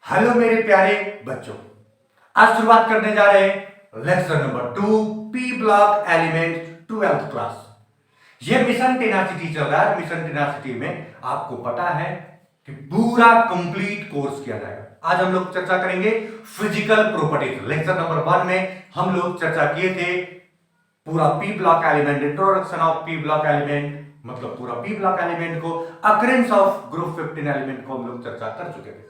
Hello मेरे प्यारे बच्चों, आज शुरुआत करने जा रहे हैं lecture number 2 P block element 12th class. ये मिशन टेनासिटी चल रहा है। मिशन टेनासिटी में आपको पता है कि पूरा कंप्लीट कोर्स किया जाएगा। आज हम लोग चर्चा करेंगे फिजिकल प्रॉपर्टीज। लेक्चर नंबर 1 में हम लोग चर्चा किए थे पूरा P block element, introduction of P block element, मतलब पूरा पी ब्लॉक एलिमेंट को, अकरेंस ऑफ ग्रुप 15 एलिमेंट को हम लोग चर्चा कर चुके थे।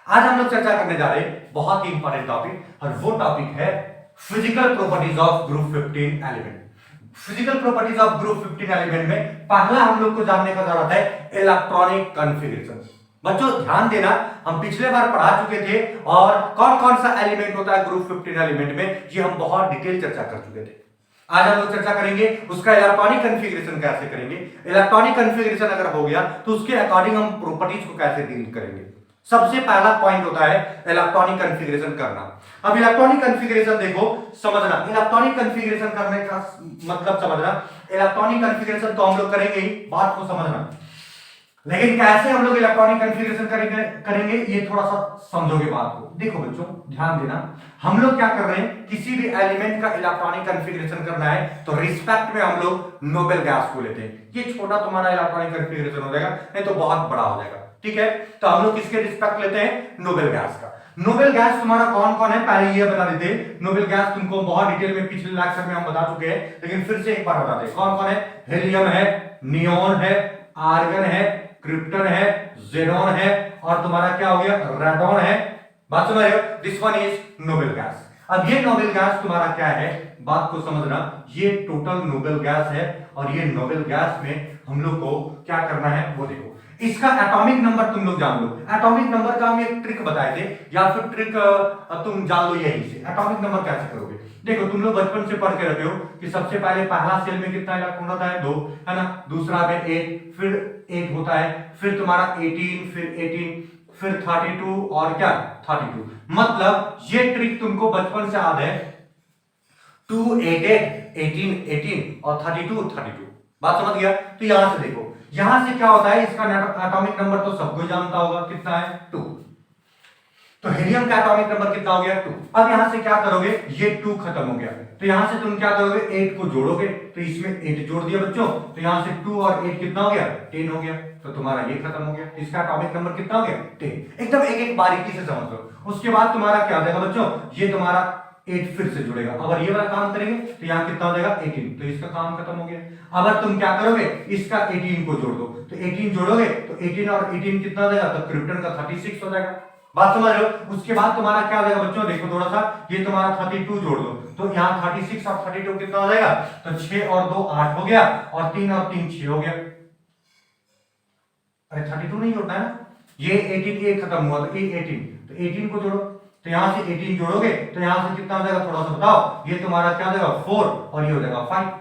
आज हम लोग चर्चा करने जा रहे हैं बहुत ही इंपॉर्टेंट टॉपिक, और वो टॉपिक है physical properties of group 15 element. Physical properties of group 15 element में पहला हम लोग को जानने का जरूरत है इलेक्ट्रॉनिक कॉन्फ़िगरेशन। बच्चों ध्यान देना, हम पिछले बार पढ़ा चुके थे और कौन कौन सा एलिमेंट होता है ग्रुप 15 एलिमेंट में, ये हम बहुत डिटेल चर्चा कर चुके थे। आज हम लोग चर्चा करेंगे उसका इलेक्ट्रॉनिक कॉन्फ़िगरेशन कैसे करेंगे। इलेक्ट्रॉनिक कॉन्फ़िगरेशन अगर हो गया तो उसके अकॉर्डिंग हम प्रॉपर्टीज को कैसे डील करेंगे। सबसे पहला पॉइंट होता है इलेक्ट्रॉनिक कॉन्फ़िगरेशन करना। अब इलेक्ट्रॉनिक कॉन्फ़िगरेशन देखो, समझना इलेक्ट्रॉनिक कॉन्फ़िगरेशन करने का मतलब समझना। इलेक्ट्रॉनिक कॉन्फ़िगरेशन तो हम लोग करेंगे ही, बात को समझना, लेकिन कैसे हम लोग इलेक्ट्रॉनिक कॉन्फ़िगरेशन करेंगे ये थोड़ा सा समझोगे बात को। देखो बच्चों ध्यान देना, हम लोग क्या कर रहे हैं, किसी भी एलिमेंट का इलेक्ट्रॉनिक कॉन्फ़िगरेशन करना है तो रिस्पेक्ट में हम लोग नोबेल गैस को लेते हैं। ये छोटा तुम्हारा इलेक्ट्रॉनिक कॉन्फ़िगरेशन हो जाएगा, नहीं तो बहुत बड़ा हो जाएगा। ठीक है, तो हम लोग किसके रिस्पेक्ट लेते हैं, नोबेल गैस का। नोबेल गैस तुम्हारा कौन कौन है पहले ये बता देते हैं। नोबेल गैस तुमको बहुत डिटेल में पिछले लेक्चर में हम बता चुके हैं, लेकिन फिर से एक बार बताते हैं कौन कौन है। हीलियम है, नियोन है, आर्गन है, क्रिप्टन है, ज़ेनॉन है, और तुम्हारा क्या हो गया, रेडॉन है। बात समझ रहे हो, this one is noble gas. अब ये नोबेल गैस तुम्हारा क्या है, बात को समझना, ये टोटल नोबेल गैस है, और ये नोबेल गैस में हम लोग को क्या करना है वो देखो। इसका एटॉमिक नंबर तुम लोग जान लो। एटॉमिक नंबर का हम एक ट्रिक बताए थे, या फिर ट्रिक तुम जान लो यहीं से। एटॉमिक नंबर कैसे करोगे, देखो तुम लोग बचपन से पढ़ के रखे हो कि सबसे पहले पहला सेल में कितना इलेक्ट्रॉन होता है, 2, है ना। दूसरा में 8, फिर 8 होता है, फिर तुम्हारा 18, फिर 18, फिर 32, और क्या 32। मतलब ये ट्रिक तुमको बचपन से याद है, 2, 8, 8, 18, 18 और 32, 32। बात समझ गया। तो यहां से देखो, यहां से क्या होता है, इसका एटॉमिक नंबर तो सबको जानता होगा, कितना है 2। तो हीलियम का एटॉमिक नंबर कितना हो गया, 2। अब यहां से क्या करोगे, ये 2 खत्म हो गया, तो यहां से तुम क्या करोगे, 8 को जोड़ोगे, तो इसमें 8 जोड़ दिया बच्चों, तो यहां से 2 और 8 कितना हो गया, 10 हो गया। तो तुम्हारा ये खत्म हो गया, इसका एटॉमिक नंबर कितना हो गया, 10। एकदम एक एक बारीकी से समझ लो। उसके बाद तुम्हारा क्या हो जाएगा बच्चों, ये तुम्हारा 8 फिर से जुड़ेगा। अगर ये वाला काम करेंगे तो यहाँ कितना हो जाएगा, 18, तो इसका काम खत्म हो गया। अगर तुम क्या करोगे, इसका 18 को जोड़ दो, तो 18 जोड़ोगे तो 18 और 18 कितना हो जाएगा, तो क्रिप्टन का 36 हो जाएगा। बात समझ रहे हो। उसके बाद तुम्हारा क्या हो जाएगा बच्चों, देखो थोड़ा सा, ये तुम्हारा 32 जोड़ दो, तो यहाँ 36 और 32 कितना हो जाएगा, तो 6 और 2 8 हो गया, और 3 और 3 6 हो गया। अरे 32 नहीं जोड़ना है ना, ये 18 ये खत्म हुआ, तो ये 18, तो 18 को जोड़ो, तो यहां से 18 जोड़ोगे तो यहां से कितना हो जाएगा, थोड़ा सा बताओ, ये तुम्हारा क्या हो जाएगा 4, और ये हो जाएगा 5,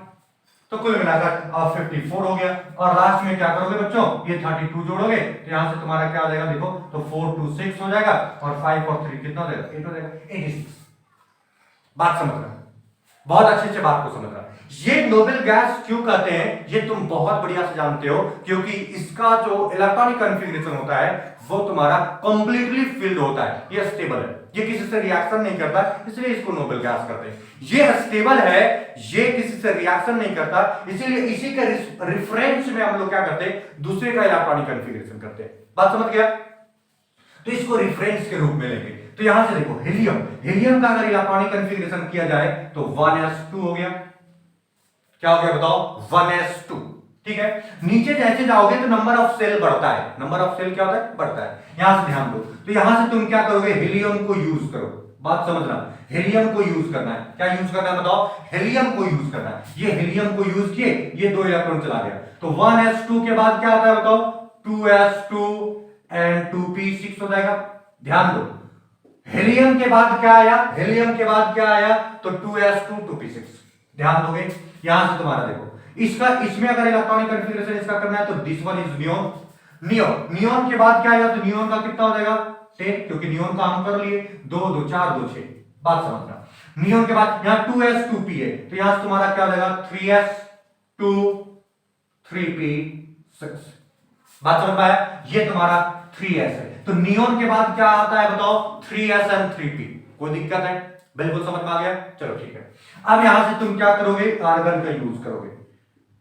तो कुल मिलाकर 54 हो गया। और लास्ट में क्या करोगे बच्चों, ये 32 जोड़ोगे, तो यहां से तुम्हारा क्या हो जाएगा, देखो तो 4 2 6 हो जाएगा, और 5 और 3 कितना हो जाएगा, 8 हो जाएगा, 86। बात समझ रहे हो, बहुत अच्छे से बात को समझ रहा है। ये नोबेल गैस क्यों कहते हैं, ये तुम बहुत बढ़िया से जानते हो, क्योंकि इसका जो इलेक्ट्रॉनिक कॉन्फ़िगरेशन होता है वो तुम्हारा कंप्लीटली फिल्ड होता है। ये स्टेबल है, ये किसी से रिएक्शन नहीं करता, इसलिए इसको नोबेल गैस कहते हैं। ये स्टेबल है, ये किसी से रिएक्शन नहीं करता, इसीलिए इसी के रिफरेंस में हम लोग क्या करते हैं, दूसरे का इलेक्ट्रॉनिक कॉन्फ़िगरेशन करते हैं। बात समझ गया। तो इसको रेफरेंस के रूप में लेंगे। तो यहां से देखो हीलियम, हीलियम का अगर इलेक्ट्रॉनिक कॉन्फ़िगरेशन किया जाए तो 1s2 हो गया। क्या हो गया बताओ, 1s2। ठीक है, नीचे जैसे जाओगे तो नंबर ऑफ सेल बढ़ता है। नंबर ऑफ सेल क्या होता है, बढ़ता है। यहां से ध्यान दो, तो यहां से तुम क्या करोगे, हीलियम को यूज करो। बात समझना, हीलियम को यूज करना है। क्या यूज करना है बताओ, हीलियम को यूज करना है। ये हीलियम को यूज किए, ये 2 इलेक्ट्रॉन चला गया, तो 1s2 के बाद क्या होता है बताओ, 2s2 एंड 2p6 हो जाएगा। ध्यान दो, हीलियम के बाद क्या आया, हीलियम के बाद क्या आया, तो 2s2 2p6। ध्यान दोगे, यहां से तुम्हारा देखो, इसका इसमें अगर इलेक्ट्रॉनिक कॉन्फ़िगरेशन इसका करना है तो this one is neon. Neon, neon के बाद क्या आएगा, तो नियोन का कितना हो जाएगा, 10, क्योंकि नियोन का हम कर लिए, 2 2 4 2 6। बात समझना, नियोन के बाद यहां 2s2p है, तो यहां से तुम्हारा क्या हो जाएगा, 3s2 3p6। बात समझ पाया, ये तुम्हारा 3s है। तो नियोन के बाद क्या आता है बताओ, 3s and 3p। कोई दिक्कत है? बिल्कुल समझ में आ गया, चलो ठीक है। अब यहां से तुम क्या करोगे, आर्गन का यूज करोगे,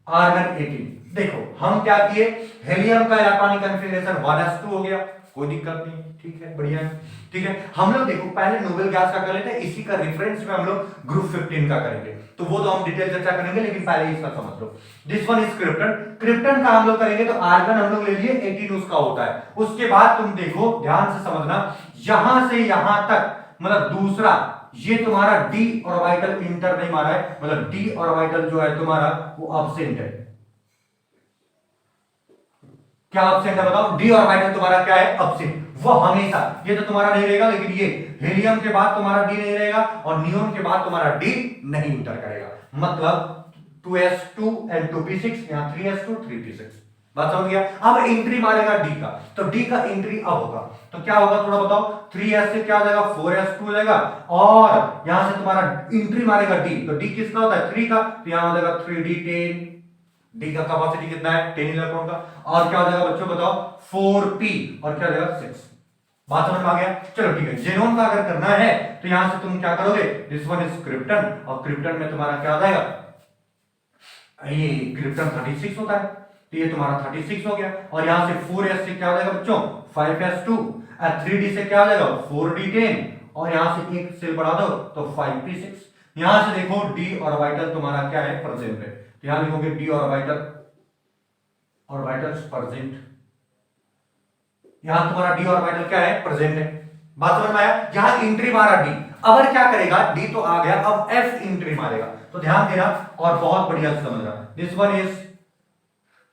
आर्गन 18। देखो हम क्या किए, हेलियम का इलेक्ट्रॉनिक कॉन्फ़िगरेशन 1s2 हो गया, कोई दिक्कत नहीं, ठीक है, बढ़िया है, ठीक है। हम लोग देखो पहले नोबेल गैस का कर लेते हैं, इसी का रेफरेंस में हम लोग ग्रुप 15 का करेंगे, तो वो तो हम डिटेल चर्चा करेंगे, लेकिन पहले इसका समझ लो। This one is krypton, krypton का हम लोग करेंगे तो आर्गन हम लोग ले लिए 18 उसका होता है। उसके बाद तुम देखो ध्यान से समझना, यहां से यहां तक मतलब दूसरा, ये तुम्हारा डी ऑर्बिटल इंटर नहीं मारा है, मतलब डी ऑर्बिटल जो है तुम्हारा वो एब्सेंट है। क्या एब्सेंट है बताओ, डी ऑर्बिटल तुम्हारा क्या है, एब्सेंट। वो हमेशा, ये तो तुम्हारा नहीं रहेगा, लेकिन ये हीलियम के बाद तुम्हारा डी नहीं रहेगा और नियोन के बाद तुम्हारा डी नहीं इंटर करेगा, मतलब 2s2 and 2p6, यहां 3s2 3p6। बात समझ गया? अब एंट्री मारेगा डी का, तो डी का एंट्री अब होगा, तो क्या होगा थोड़ा बताओ, 3s से क्या हो जाएगा, 4s2 हो जाएगा, और यहां से तुम्हारा एंट्री मारेगा डी, तो डी किसका होता है, 3 का, तो यहां हो जाएगा 3d10। डी का कैपेसिटी कितना है, 10 इलेक्ट्रॉन का, और क्या हो जाएगा बच्चों बताओ, 4p, और क्या हो जाएगा 6। बात समझ में आ गया? चलो ठीक है। जेनोन का अगर करना है तो यहां से तुम क्या करोगे, दिस वन इज क्रिप्टन, और क्रिप्टन में तुम्हारा क्या हो जाएगा, ये क्रिप्टन 36 होता है, तो ये तुम्हारा 36 हो गया, और यहां से 4s से क्या हो जाएगा बच्चों, 5s2, और 3d से क्या हो जाएगा, 4d10, और यहां से एक सेल बढ़ा दो तो 5p6। यहां से देखो डी ऑर्बिटल तुम्हारा क्या है, प्रेजेंट है, तो यहां लिखोगे डी ऑर्बिटल, ऑर्बिटल्स प्रेजेंट, यहां तुम्हारा डी ऑर्बिटल क्या है, प्रेजेंट है। बात समझ में आया? यहां एंट्री मारा डी, अब क्या करेगा, डी तो आ गया, अब एफ एंट्री मारेगा, तो ध्यान देना और बहुत बढ़िया से समझना। This one is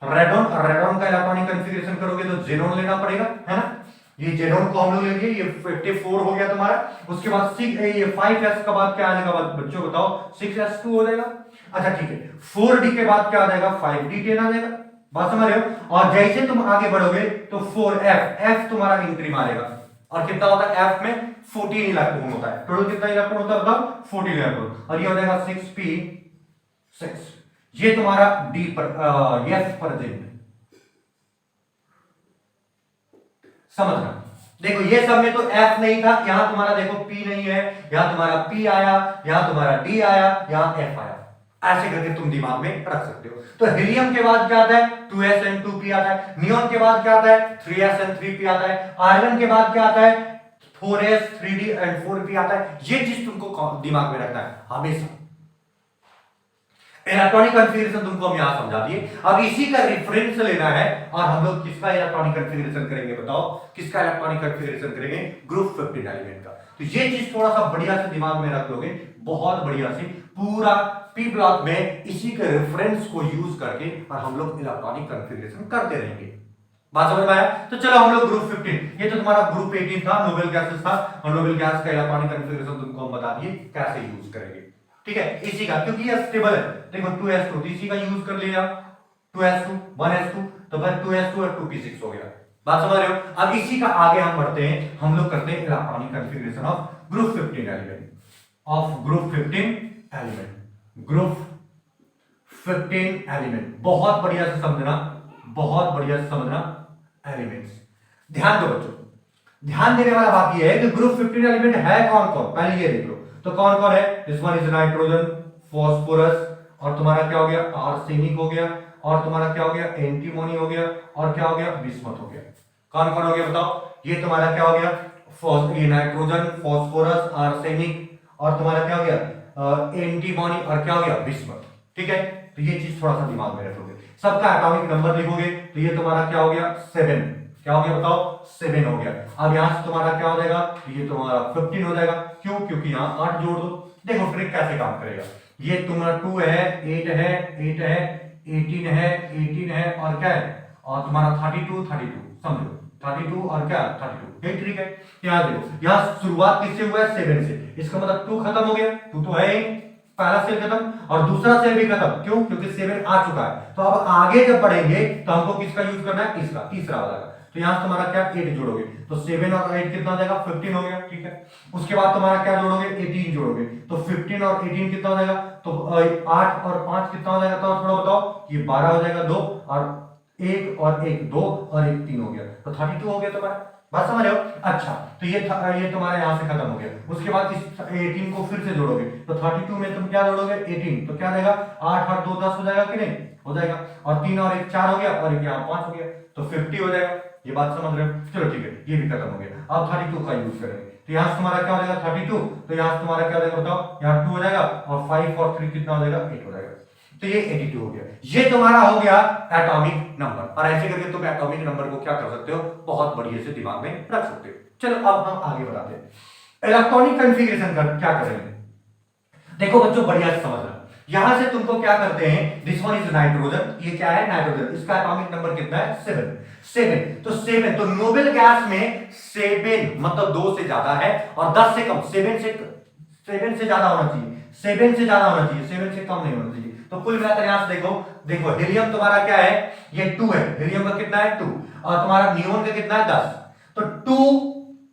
radon, radon का इलेक्ट्रॉनिक कॉन्फ़िगरेशन करोगे तो जेनॉन लेना पड़ेगा, है ना, ये जेनॉन को हम लोग ले लिए, ये 54 हो गया तुम्हारा। उसके बाद 6 ये 5s का बाद क्या आएगा बच्चों बताओ, 6s2 हो जाएगा। अच्छा ठीक है, 4d के बाद क्या आ जाएगा, 5d10 आ जाएगा। बात समझ रहे हो? और जैसे तुम आगे बढ़ोगे तो 4f, f तुम्हारा एंट्री मारेगा, और कितना होता है एफ में, 14 इलेक्ट्रॉन होता है, टोटल कितना इलेक्ट्रॉन होता है बताओ, 14 इलेक्ट्रॉन, और ये हो जाएगा 6p6। ये तुम्हारा डी पर एफ प्रेजेंट, समझना। देखो ये सब में तो एफ नहीं था, यहां तुम्हारा देखो पी नहीं है, यहां तुम्हारा पी आया, यहां तुम्हारा डी आया, यहां एफ आया, ऐसे करके तुम दिमाग में रख सकते हो। तो हीलियम के बाद क्या आता है, 2s and 2p आता है, नियोन के बाद क्या आता है, 3s and 3p आता है, आर्गन के बाद क्या आता है, 4s 3d and 4p आता है। ये चीज तुमको दिमाग में रखना है हमेशा। इलेक्ट्रॉनिक कॉन्फ़िगरेशन तुमको हम यहां समझा दिए, अब इसी का रेफरेंस लेना है, और हम लोग किसका इलेक्ट्रॉनिक कॉन्फ़िगरेशन करेंगे बताओ, किसका इलेक्ट्रॉनिक कॉन्फ़िगरेशन करेंगे, ग्रुप 15 एलिमेंट का। तो ये चीज थोड़ा सा बढ़िया से दिमाग में रख लोगे, बहुत बढ़िया से, पूरा पी ब्लॉक में इसी के रेफरेंस को यूज करके और हम लोग इलेक्ट्रॉनिक कॉन्फ़िगरेशन करते रहेंगे। बात समझ में आया? तो चलो हम लोग ग्रुप 15, ये तो तुम्हारा ग्रुप 18 था, नोबेल गैसेस था, और नोबेल गैस का इलेक्ट्रॉनिक कॉन्फ़िगरेशन तुमको हम बता दिए कैसे यूज करेंगे, ठीक है, इसी का, क्योंकि ये स्टेबल है। देखो 2s2 इसी का यूज कर लिया, 2s2 1s2, तो फिर 2s2 और 2p6 हो गया। बात समझ रहे हो? अब इसी का आगे हम बढ़ते हैं, हम लोग करते हैं electronic configuration of group 15 element, of group 15 element, group 15 element. बहुत बढ़िया से समझना, बहुत बढ़िया से समझना एलिमेंट्स। ध्यान दो बच्चों, ध्यान देने वाला बात यह है कि ग्रुप 15 एलिमेंट है कौन कौन, पहले ये देख लो। तो कौन कौन है, this one is nitrogen, phosphorus, और तुम्हारा क्या हो गया, आर्सेनिक हो गया, और तुम्हारा क्या हो गया, एंटीमोनी हो गया, और क्या हो गया, बिस्मथ हो गया। कौन कौन हो गया बताओ, ये तुम्हारा क्या हो गया, ये नाइट्रोजन, फास्फोरस, आर्सेनिक, और तुम्हारा क्या हो गया, एंटीमोनी, और क्या हो गया, बिस्मथ। ठीक है, तो ये चीज थोड़ा सा दिमाग में रखोगे, सबका एटॉमिक नंबर लिखोगे, तो ये तुम्हारा क्या हो गया, 7, क्या हो गया बताओ, 7 हो गया। अब यहां से तुम्हारा क्या हो जाएगा, ये तुम्हारा 15 हो जाएगा, क्यों, क्योंकि यहां 8 जोड़ दो। देखो ट्रिक कैसे काम करेगा, ये तुम्हारा 2 है, 8 है, 8 है, 18 है, 18 है, और क्या है, और तुम्हारा 32, 32, समझो 32 और क्या 32, ये ट्रिक है। यहाँ देखो, यहाँ शुरुआत किससे हुआ है, 7 से, इसका मतलब 2 खत्म हो गया, 2 तो है, पहला सेल खत्म और दूसरा सेल भी खत्म, क्यों, क्योंकि 7 आ चुका है। तो अब आगे जब बढ़ेंगे तो हमको किसका यूज करना है, इसका, तीसरा वाला का। तो यहां तुम्हारा क्या 8 जोड़ोगे, तो 7 और 8 कितना हो जाएगा, 15 हो गया, ठीक है। उसके बाद तुम्हारा क्या जोड़ोगे, 18 जोड़ोगे, तो 15 और 18 कितना हो जाएगा, तो 8 और 5 कितना हो जाएगा, तो थोड़ा बताओ, ये 12 हो जाएगा, 2 और 1 और 1 2 और 1 3 हो गया, तो 32 हो गया तुम्हारा। बात समझ रहे हो? अच्छा, तो ये तुम्हारा यहाँ से खत्म हो गया। उसके बाद इस 18 को फिर से जोड़ोगे, तो 32 में तुम क्या जोड़ोगे? 18, तो क्या देगा? 8 8 2 10 हो जाएगा कि नहीं? हो जाएगा। और 3 और 1 4 हो गया, और एक यहाँ 5 हो गया, तो 50 हो जाएगा। ये बात समझ रहे हो? चलो ठीक है, ये भी खत्म हो गया। अब 32 का यूज करेंगे, तो यहाँ से तुम्हारा क्या हो जाएगा? 32, तो यहाँ से तुम्हारा क्या हो जाएगा बताओ? यहाँ 2 हो जाएगा, और 5 और 3 कितना हो जाएगा? 8 हो जाएगा। तो ये 82 हो गया। ये तुम्हारा हो गया एटॉमिक नंबर। और ऐसे करके तुम एटॉमिक नंबर को क्या कर सकते हो? बहुत बढ़िया से दिमाग में रख सकते हो। चलो अब हम आगे बढ़ाते हैं। इलेक्ट्रॉनिक कॉन्फ़िगरेशन का क्या करेंगे? देखो बच्चों, बढ़िया से समझना। यहां से तुमको क्या करते हैं? दिस वन इज नाइट्रोजन, ये क्या है? नाइट्रोजन। इसका एटॉमिक नंबर कितना है? 7। 7, तो 7, तो नोबेल गैस में 7 मतलब 2 से ज्यादा है, और 10 से कम। 7 से ज्यादा होना चाहिए, 7 से ज्यादा होना चाहिए, 7 से कम नहीं होना चाहिए। तो कुल मिलाकर यहां से देखो, देखो हीलियम तुम्हारा क्या है? ये 2 है। हीलियम का कितना है? 2। और तुम्हारा नियोन का कितना है? 10। तो 2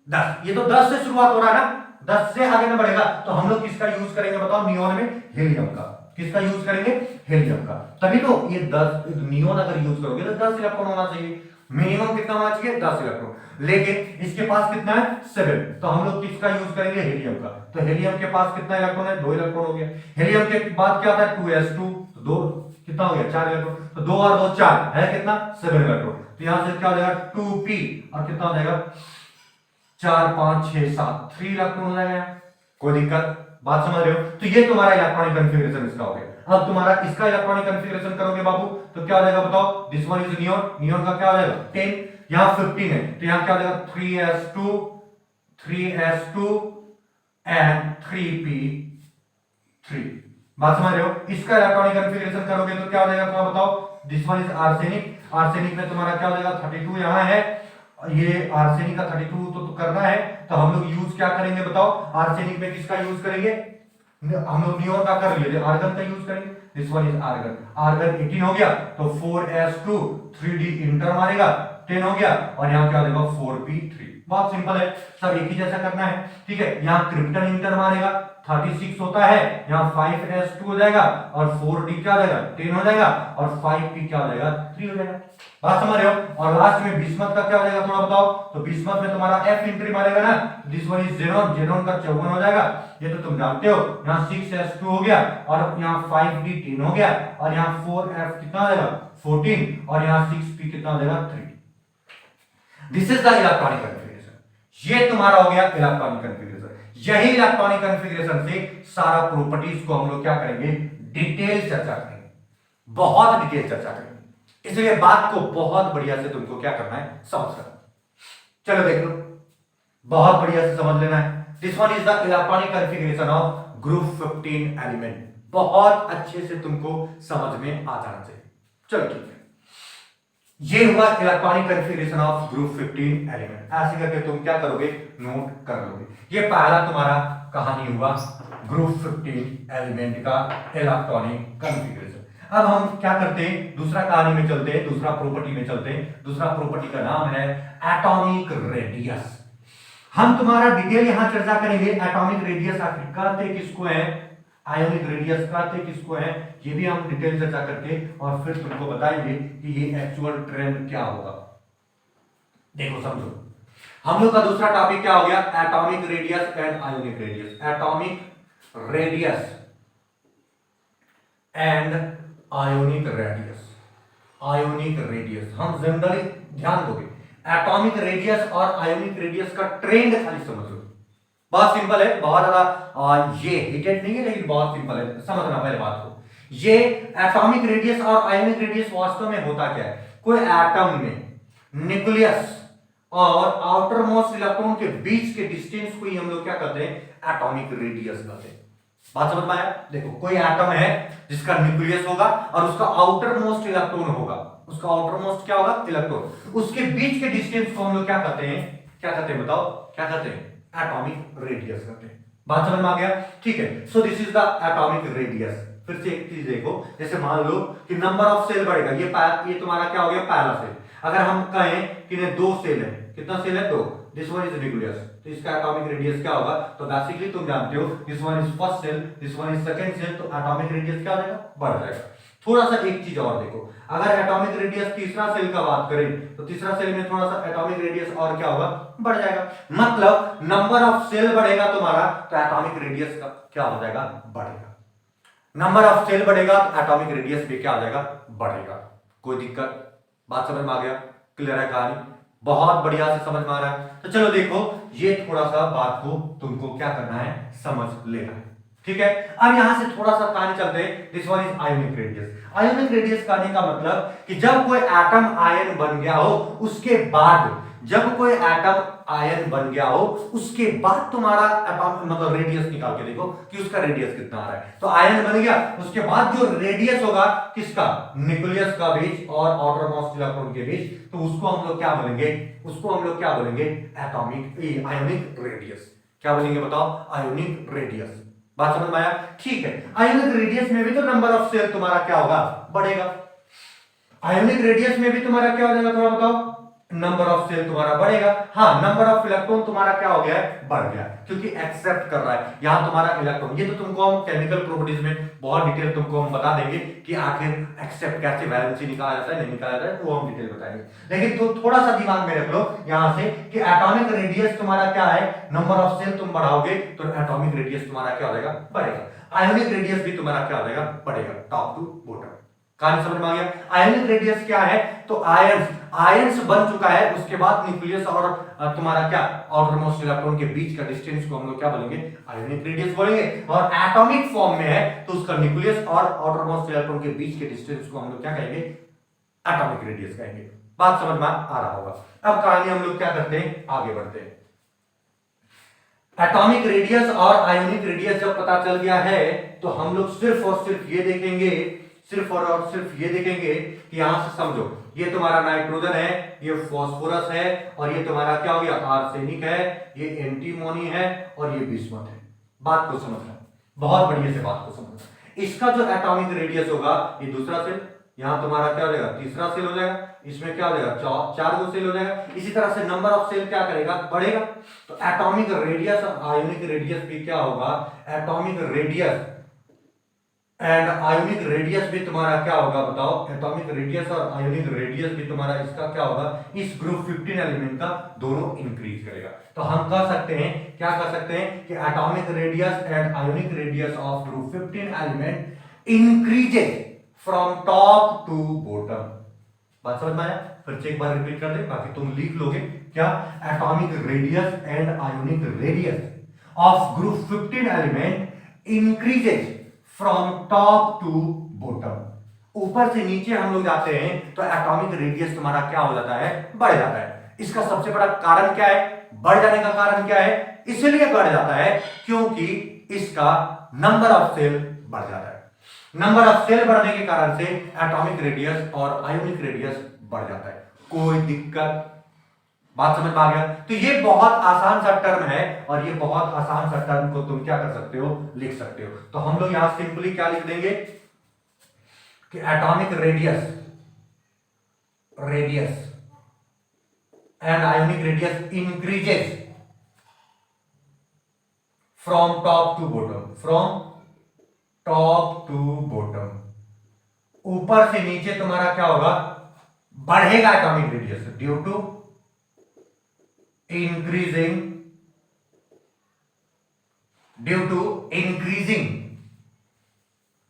10, ये तो 10 से शुरुआत हो रहा है ना, 10 से आगे में बढ़ेगा। तो हम लोग किसका यूज करेंगे बताओ? नियोन में हीलियम का। किसका यूज करेंगे? हीलियम का। तभी तो ये 10 नियोन अगर यूज करोगे तो 10 इलेक्ट्रॉन होना चाहिए। मिनिमम कितना होना चाहिए? 10 इलेक्ट्रॉन। लेकिन इसके पास कितना है? 7, तो हम लोग किसका यूज करेंगे? हीलियम का। तो हीलियम के पास कितना इलेक्ट्रॉन है? 2 इलेक्ट्रॉन हो गया। हीलियम के बाद क्या आता है? 2s2, तो 2 कितना हो गया? 4 इलेक्ट्रॉन। तो 2 और 2 4 है कितना? 7 इलेक्ट्रॉन। तो यहां से क्या हो जाएगा? 2p, और कितना हो जाएगा? 4 5 6 7, 3 इलेक्ट्रॉन हो जाएगा। कोई दिक्कत? बात समझ रहे हो? तो ये तुम्हारा इलेक्ट्रॉनिक कॉन्फ़िगरेशन इसका हो गया। अब तुम्हारा इसका इलेक्ट्रॉनिक कॉन्फ़िगरेशन करोगे बाबू, तो क्या हो जाएगा बताओ? This one is neon. Neon का क्या हो जाएगा? 10। यहां 15 है, तो यहां क्या हो जाएगा? 3s2, 3s2 and 3p3। बात समझ रहे हो? इसका इलेक्ट्रॉनिक कॉन्फ़िगरेशन करोगे तो क्या हो जाएगा थोड़ा बताओ? This one is arsenic. Arsenic में तुम्हारा क्या हो जाएगा? 32 यहां है, ये आर्सेनिक का 32 तो करना है, तो हम लोग यूज क्या करेंगे बताओ? आर्सेनिक में किसका यूज करेंगे? हम लोग नियोन का कर लिए, आर्गन का यूज करेंगे। This one is argon. Argon 18 हो गया, तो 4s2, 3d इंटर मारेगा, 10 हो गया, और यहाँ क्या हो जाएगा? 4p3। बहुत सिंपल है, सब एक ही जैसा करना है। ठीक है, यहाँ क्रिप्टन इंटर मारेगा, 36 होता है, यहाँ 5s2 हो जाएगा, और 4d क्या हो जाएगा? 10 हो जाएगा, और 5p क्या हो जाएगा? 3 हो जाएगा। बात समझ रहे हो? और लास्ट में बिस्मथ का क्या हो जाएगा थोड़ा बताओ? तो बिस्मथ में तुम्हारा f एंट्री मारेगा ना, this one is xenon. Xenon का 54 हो जाएगा, ये तो तुम जानते हो। यहाँ 6s2 हो गया, और यहाँ 5d 10 हो गया, और यहाँ 4f कितना हो जाएगा? 14, और यहाँ 6p कितना हो जाएगा? 3। This is the electronic configuration. ये तुम्हारा हो गया इलेक्ट्रॉनिक कॉन्फ़िगरेशन। यही इलेक्ट्रॉनिक कॉन्फ़िगरेशन से सारा प्रॉपर्टीज को हम लोग क्या करेंगे? डिटेल चर्चा करेंगे, बहुत डिटेल चर्चा करेंगे। इसलिए बात को बहुत बढ़िया से तुमको क्या करना है? समझना। चलो देख लो, बहुत बढ़िया से समझ लेना है। This one is the electronic configuration of group 15 element. बहुत अच्छे से तुमको समझ में आ जाना चाहिए। चलो ठीक है, ये हुआ electronic configuration of group 15 element. ऐसे करके तुम क्या करोगे? नोट कर लोगे। ये पहला तुम्हारा कहानी हुआ ग्रुप 15 एलिमेंट का इलेक्ट्रॉनिक कॉन्फ़िगरेशन। अब हम क्या करते हैं? दूसरा कहानी में चलते हैं, दूसरा प्रॉपर्टी में चलते हैं। दूसरा प्रॉपर्टी का नाम है एटॉमिक रेडियस। हम तुम्हारा डिटेल यहां चर्चा करेंगे। एटॉमिक रेडियस आखिर कहते किसको है, आयोनिक रेडियस कहते किसको है, ये भी हम डिटेल चर्चा करके और फिर तुमको बताएंगे कि ये एक्चुअल ट्रेंड क्या होगा। देखो समझो, हम लोग का दूसरा टॉपिक क्या हो गया? Atomic radius and ionic radius. Atomic radius and ionic radius. Ionic radius हम जनरली ध्यान दोगे, एटॉमिक रेडियस और आयोनिक रेडियस का ट्रेंड खाली समझ लो। बहुत सिंपल है, बहुत ज्यादा ये हिटेड नहीं है, लेकिन बहुत सिंपल है, समझना पहले बात को। ये एटॉमिक रेडियस और आयोनिक रेडियस वास्तव में होता क्या है? कोई एटम में न्यूक्लियस और आउटर मोस्ट इलेक्ट्रॉन के बीच के डिस्टेंस को ही हम लोग क्या कहते हैं? एटॉमिक रेडियस कहते हैं। बात समझ में आया? देखो, कोई एटम है जिसका न्यूक्लियस होगा और उसका आउटर मोस्ट इलेक्ट्रॉन होगा। उसका आउटर मोस्ट क्या होगा? इलेक्ट्रॉन। उसके बीच के डिस्टेंस को हम लोग क्या कहते हैं? क्या कहते हैं बताओ? क्या कहते हैं? एटॉमिक रेडियस कहते हैं। बात समझ में आ गया? ठीक है, so this is the atomic radius. फिर से एक चीज देखो, जैसे मान लो कि नंबर ऑफ सेल बढ़ेगा, ये तुम्हारा क्या हो गया? पहला सेल। अगर हम कहें कि 2 सेल है, कितना सेल है? 2। दिस वन इज न्यूक्लियस, तो इसका एटॉमिक रेडियस क्या होगा? तो बेसिकली तुम जानते हो, this one is first shell, this one is second shell, तो एटॉमिक रेडियस क्या हो जाएगा? बढ़ जाएगा। थोड़ा सा एक चीज और देखो, अगर एटॉमिक रेडियस तीसरा सेल का बात करें तो तीसरा सेल में थोड़ा सा एटॉमिक रेडियस और क्या होगा, बढ़ जाएगा। मतलब नंबर ऑफ सेल बढ़ेगा तुम्हारा तो एटॉमिक रेडियस का क्या हो जाएगा, बढ़ेगा। नंबर ऑफ सेल बढ़ेगा तो एटॉमिक रेडियस भी क्या हो जाएगा, बढ़ेगा। कोई दिक्कत, बात समझ में आ गया, क्लियर है कहानी, बहुत बढ़िया से समझ में आ रहा है। तो चलो देखो, ये थोड़ा सा बात को तुमको क्या करना है, समझ लेना है, ठीक है। अब यहां से थोड़ा सा कहानी चलते हैं। This one is ionic radius. Ionic radius कहने का मतलब कि जब कोई एटम आयन बन गया हो उसके बाद, जब कोई एटम आयन बन गया हो उसके बाद तुम्हारा एटॉमिक मतलब रेडियस निकाल के देखो कि उसका रेडियस कितना आ रहा है। तो आयन बन गया, उसके बाद जो रेडियस होगा किसका, न्यूक्लियस का बीच और आउटर मोस्ट इलेक्ट्रॉन के बीच, तो उसको हम लोग क्या बोलेंगे, उसको हम लोग क्या बोलेंगे, एटॉमिक आयोनिक रेडियस। क्या बोलेंगे बताओ, आयोनिक रेडियस। बात समझ में आया, ठीक है। आयोनिक रेडियस में भी तो नंबर ऑफ सेल तुम्हारा क्या होगा, बढ़ेगा। आयोनिक रेडियस में भी तुम्हारा क्या हो जाएगा, थोड़ा बताओ, नंबर ऑफ सेल तुम्हारा बढ़ेगा। हाँ, नंबर ऑफ इलेक्ट्रॉन तुम्हारा क्या हो गया है, बढ़ गया, क्योंकि एक्सेप्ट कर रहा है यहां तुम्हारा इलेक्ट्रॉन। ये तो तुमको हम केमिकल प्रॉपर्टीज में बहुत डिटेल तुमको हम बता देंगे कि आखिर एक्सेप्ट कैसे वैलेंसी निकाला जाता है, नहीं निकाला जाता है, वो हम डिटेल बताएंगे। लेकिन तो थोड़ा सा दिमाग में रख लो यहां से कि एटॉमिक रेडियस तुम्हारा क्या है, नंबर ऑफ सेल तुम बढ़ाओगे तो एटॉमिक रेडियस तुम्हारा क्या हो जाएगा, बढ़ेगा। आयोनिक रेडियस भी तुम्हारा क्या हो जाएगा, बढ़ेगा, टॉप टू बॉटम। कहानी समझ में आ गया। आयोनिक रेडियस क्या है, तो आयंस बन चुका है, उसके बाद न्यूक्लियस और तुम्हारा क्या आउटर मोस्ट इलेक्ट्रॉन के बीच का डिस्टेंस को हम लोग क्या बोलेंगे, आयोनिक रेडियस बोलेंगे। और एटॉमिक फॉर्म में है तो उसका न्यूक्लियस और आउटर मोस्ट इलेक्ट्रॉन के बीच के डिस्टेंस को हम लोग क्या कहेंगे, एटॉमिक रेडियस कहेंगे। बात समझ में आ रहा होगा। अब कहानी हम लोग क्या करते हैं, आगे बढ़ते हैं। एटॉमिक रेडियस और आयोनिक रेडियस जब पता चल गया है तो हम लोग सिर्फ और सिर्फ ये देखेंगे, सिर्फ और सिर्फ ये देखेंगे कि यहां से समझो, ये तुम्हारा नाइट्रोजन है, ये फास्फोरस है, और ये तुम्हारा क्या हो गया, आर्सेनिक है, ये एंटीमोनी है, और ये बिस्मथ है। बात को समझना, बहुत बढ़िया से बात को समझना। इसका जो एटॉमिक रेडियस होगा, ये दूसरा सेल, यहां तुम्हारा क्या हो जाएगा, तीसरा सेल हो जाएगा, इसमें क्या हो जाएगा, चार गो सेल हो जाएगा। इसी तरह से नंबर ऑफ सेल क्या करेगा, बढ़ेगा। तो एटॉमिक रेडियस और आयोनिक रेडियस भी क्या होगा, atomic radius and ionic radius भी तुम्हारा क्या होगा, बताओ, एटॉमिक रेडियस और आयोनिक रेडियस भी तुम्हारा इसका क्या होगा, इस ग्रुप 15 एलिमेंट का दोनों इंक्रीज करेगा। तो हम कह सकते हैं, क्या कह सकते हैं कि atomic radius and ionic radius of group 15 element increases from top to bottom. बात समझ में आया, फिर से एक बार रिपीट कर दे, बाकी तुम लिख लोगे क्या, atomic radius and ionic radius of group 15 element increases from top to bottom. ऊपर से नीचे हम लोग जाते हैं तो एटॉमिक रेडियस तुम्हारा क्या हो जाता है, बढ़ जाता है। इसका सबसे बड़ा कारण क्या है, बढ़ जाने का कारण क्या है, इसलिए बढ़ जाता है क्योंकि इसका नंबर ऑफ सेल बढ़ जाता है। नंबर ऑफ सेल बढ़ने के कारण से एटॉमिक रेडियस और आयोनिक रेडियस बढ़ जाता है। कोई दिक्कत, बात समझ में आ गया। तो ये बहुत आसान सा टर्म है और ये बहुत आसान सा टर्म को तुम क्या कर सकते हो, लिख सकते हो। तो हम लोग यहां सिंपली क्या लिख देंगे कि atomic radius and ionic radius increases from top to bottom, from top to bottom. ऊपर से नीचे तुम्हारा क्या होगा, बढ़ेगा atomic radius due to increasing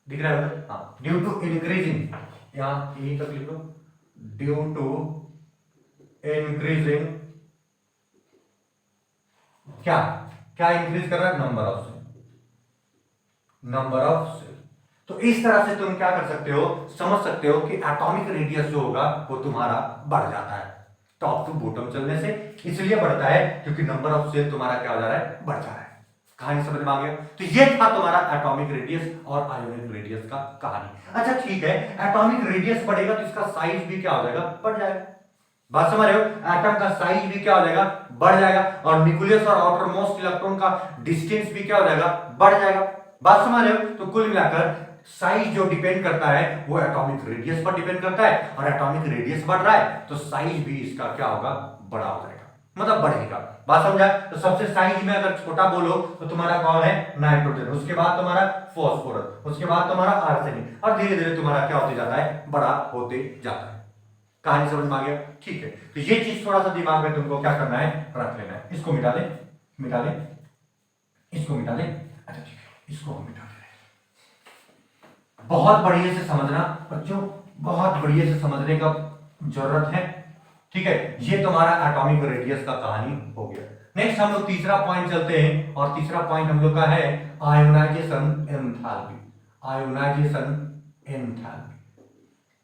दिख रहा है, हाँ, ड्यू टू इंक्रीजिंग, यहां यही तक लिख लो, ड्यू टू इंक्रीजिंग, क्या क्या इंक्रीज कर रहा है, नंबर ऑफ सेल। तो इस तरह से तुम क्या कर सकते हो, समझ सकते हो कि एटॉमिक रेडियस जो होगा वो तुम्हारा बढ़ जाता है टॉप टू बॉटम चलने से। इसलिए बढ़ता है क्योंकि नंबर ऑफ सेल तुम्हारा क्या हो जा रहा है, बढ़ जा रहा है। कहानी समझ में आ गया। तो ये था तुम्हारा एटॉमिक रेडियस और आयोनिक रेडियस का कहानी। अच्छा ठीक है, एटॉमिक रेडियस बढ़ेगा तो इसका साइज भी क्या हो जाएगा, बढ़ जाएगा। बात समझ रहे हो, एटम का साइज भी क्या हो जाएगा, बढ़ जाएगा, और न्यूक्लियस और आउटर मोस्ट इलेक्ट्रॉन का डिस्टेंस भी क्या हो जाएगा, बढ़ जाएगा। बात समझ रहे हो। तो कुल मिलाकर साइज जो डिपेंड करता है वो एटॉमिक रेडियस पर डिपेंड करता है, और एटॉमिक रेडियस बढ़ रहा है तो साइज भी इसका क्या होगा, बड़ा हो जाएगा। मतलब बढ़ेगा। बात समझा? तो सबसे साइज में अगर छोटा बोलो तो तुम्हारा कौन है? नाइट्रोजन, उसके बाद तुम्हारा फॉस्फोरस, उसके बाद तुम्हारा आर्सेनिक, और धीरे धीरे तुम्हारा क्या होते जाता है? बड़ा होते जाता है। कहानी समझ में आ गया? ठीक है, तो ये चीज थोड़ा सा दिमाग में तुमको क्या करना है? रख लेना है। इसको मिटा दे, मिटा दे, इसको मिटा दे। अच्छा ठीक है, इसको हम मिटा दे। बहुत बढ़िया से समझना बच्चों, बहुत बढ़िया से समझने का जरूरत है। ठीक है, ये तुम्हारा एटॉमिक रेडियस का कहानी हो गया। नेक्स्ट हम लोग तीसरा पॉइंट चलते हैं, और तीसरा पॉइंट हम लोग का है आयोनाइजेशन एंथैल्पी। आयोनाइजेशन एंथैल्पी,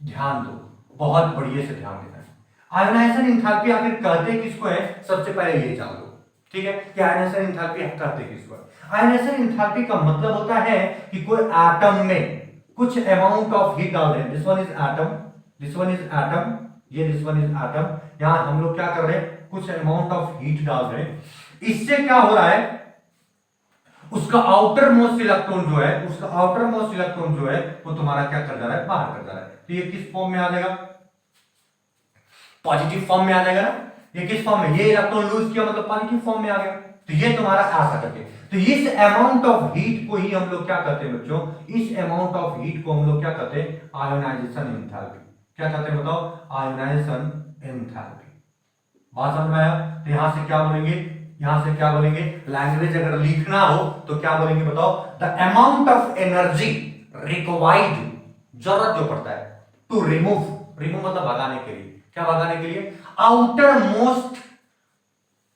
ध्यान दो, बहुत बढ़िया से ध्यान देना है। आयोनाइजेशन एंथैल्पी आखिर कहते किसको है? सबसे पहले ये जान लो, ठीक है, कि आयोनाइजेशन एंथैल्पी कहते किसको है? आयोनाइजेशन एंथैल्पी का मतलब होता है कि कोई एटम में कुछ अमाउंट ऑफ हीट डाल रहे हैं। This one is atom, this one is atom, ये दिस वन इज एटम। यहां हम लोग क्या कर रहे हैं? कुछ अमाउंट ऑफ हीट डाल रहे हैं। इससे क्या हो रहा है? उसका आउटर मोस्ट इलेक्ट्रॉन जो है, उसका आउटर मोस्ट इलेक्ट्रॉन जो है वो तुम्हारा क्या कर जा रहा है? बाहर कर जा रहा है। तो ये किस फॉर्म में आ जाएगा? पॉजिटिव फॉर्म में आ जाएगा ना। ये किस फॉर्म में? ये इलेक्ट्रॉन लूज किया मतलब पॉजिटिव फॉर्म में आ गया। तो ये तुम्हारा ऐसा करके, तो इस अमाउंट ऑफ हीट को ही हम लोग क्या कहते हैं बच्चों? इस अमाउंट ऑफ हीट को हम लोग क्या कहते हैं? Ionisation enthalpy. क्या कहते हैं बताओ? Ionisation enthalpy. बात समझ में आया? तो यहां से क्या बोलेंगे? यहां से क्या बोलेंगे? लैंग्वेज अगर लिखना हो तो क्या बोलेंगे बताओ? The amount of energy required, जरूरत जो पड़ता है, टू रिमूव, रिमूव मतलब भगाने के लिए। क्या भगाने के लिए? Outer most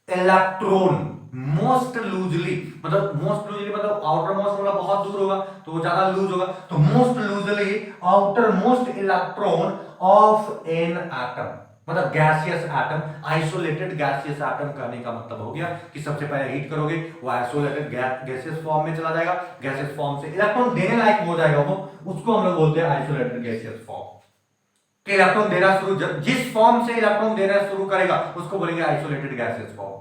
electron, most loosely, मतलब मोस्ट लूजली मतलब आउटर मोस्ट मतलब बहुत दूर होगा तो वो ज्यादा लूज होगा, तो most loosely outer most electron of an atom, मतलब gaseous atom, isolated gaseous atom कहने का मतलब हो गया कि सबसे पहले हीट करोगे वो आइसोलेटेड गैसियस फॉर्म में चला जाएगा, गैसियस फॉर्म से इलेक्ट्रॉन देने लायक हो जाएगा वो, उसको हम लोग बोलते हैं आइसोलेटेड गैसियस फॉर्म। कि इलेक्ट्रॉन देना शुरू, जिस फॉर्म से इलेक्ट्रॉन देना शुरू करेगा उसको बोलेंगे आइसोलेटेड गैसियस फॉर्म।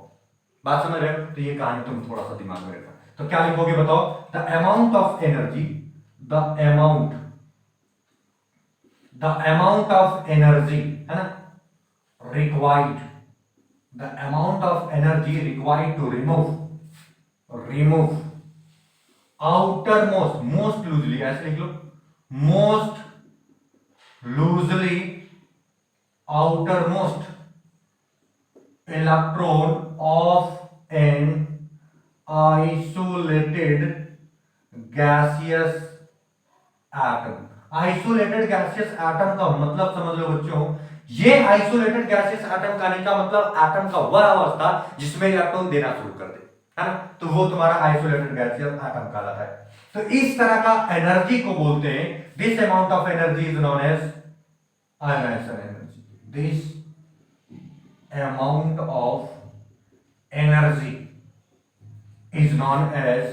बात समझ रहे हो? तो ये कहानी तुम थोड़ा सा दिमाग में रखना। तो क्या लिखोगे बताओ? The amount of energy, the amount of energy, है ना, required, the amount of energy required to remove outer most, most loosely, ऐसे लिख लो, most loosely outer most electron of an isolated gaseous atom. Isolated gaseous atom का मतलब समझ लो बच्चों, ये आइसोलेटेड गैसियस एटम कहने का मतलब एटम का वह अवस्था जिसमें इलेक्ट्रॉन देना शुरू कर दे, है ना, तो वो तुम्हारा आइसोलेटेड गैसियस एटम कहलाता है। तो इस तरह का एनर्जी को बोलते हैं, this amount of energy is known as ionization energy. This amount of energy is known as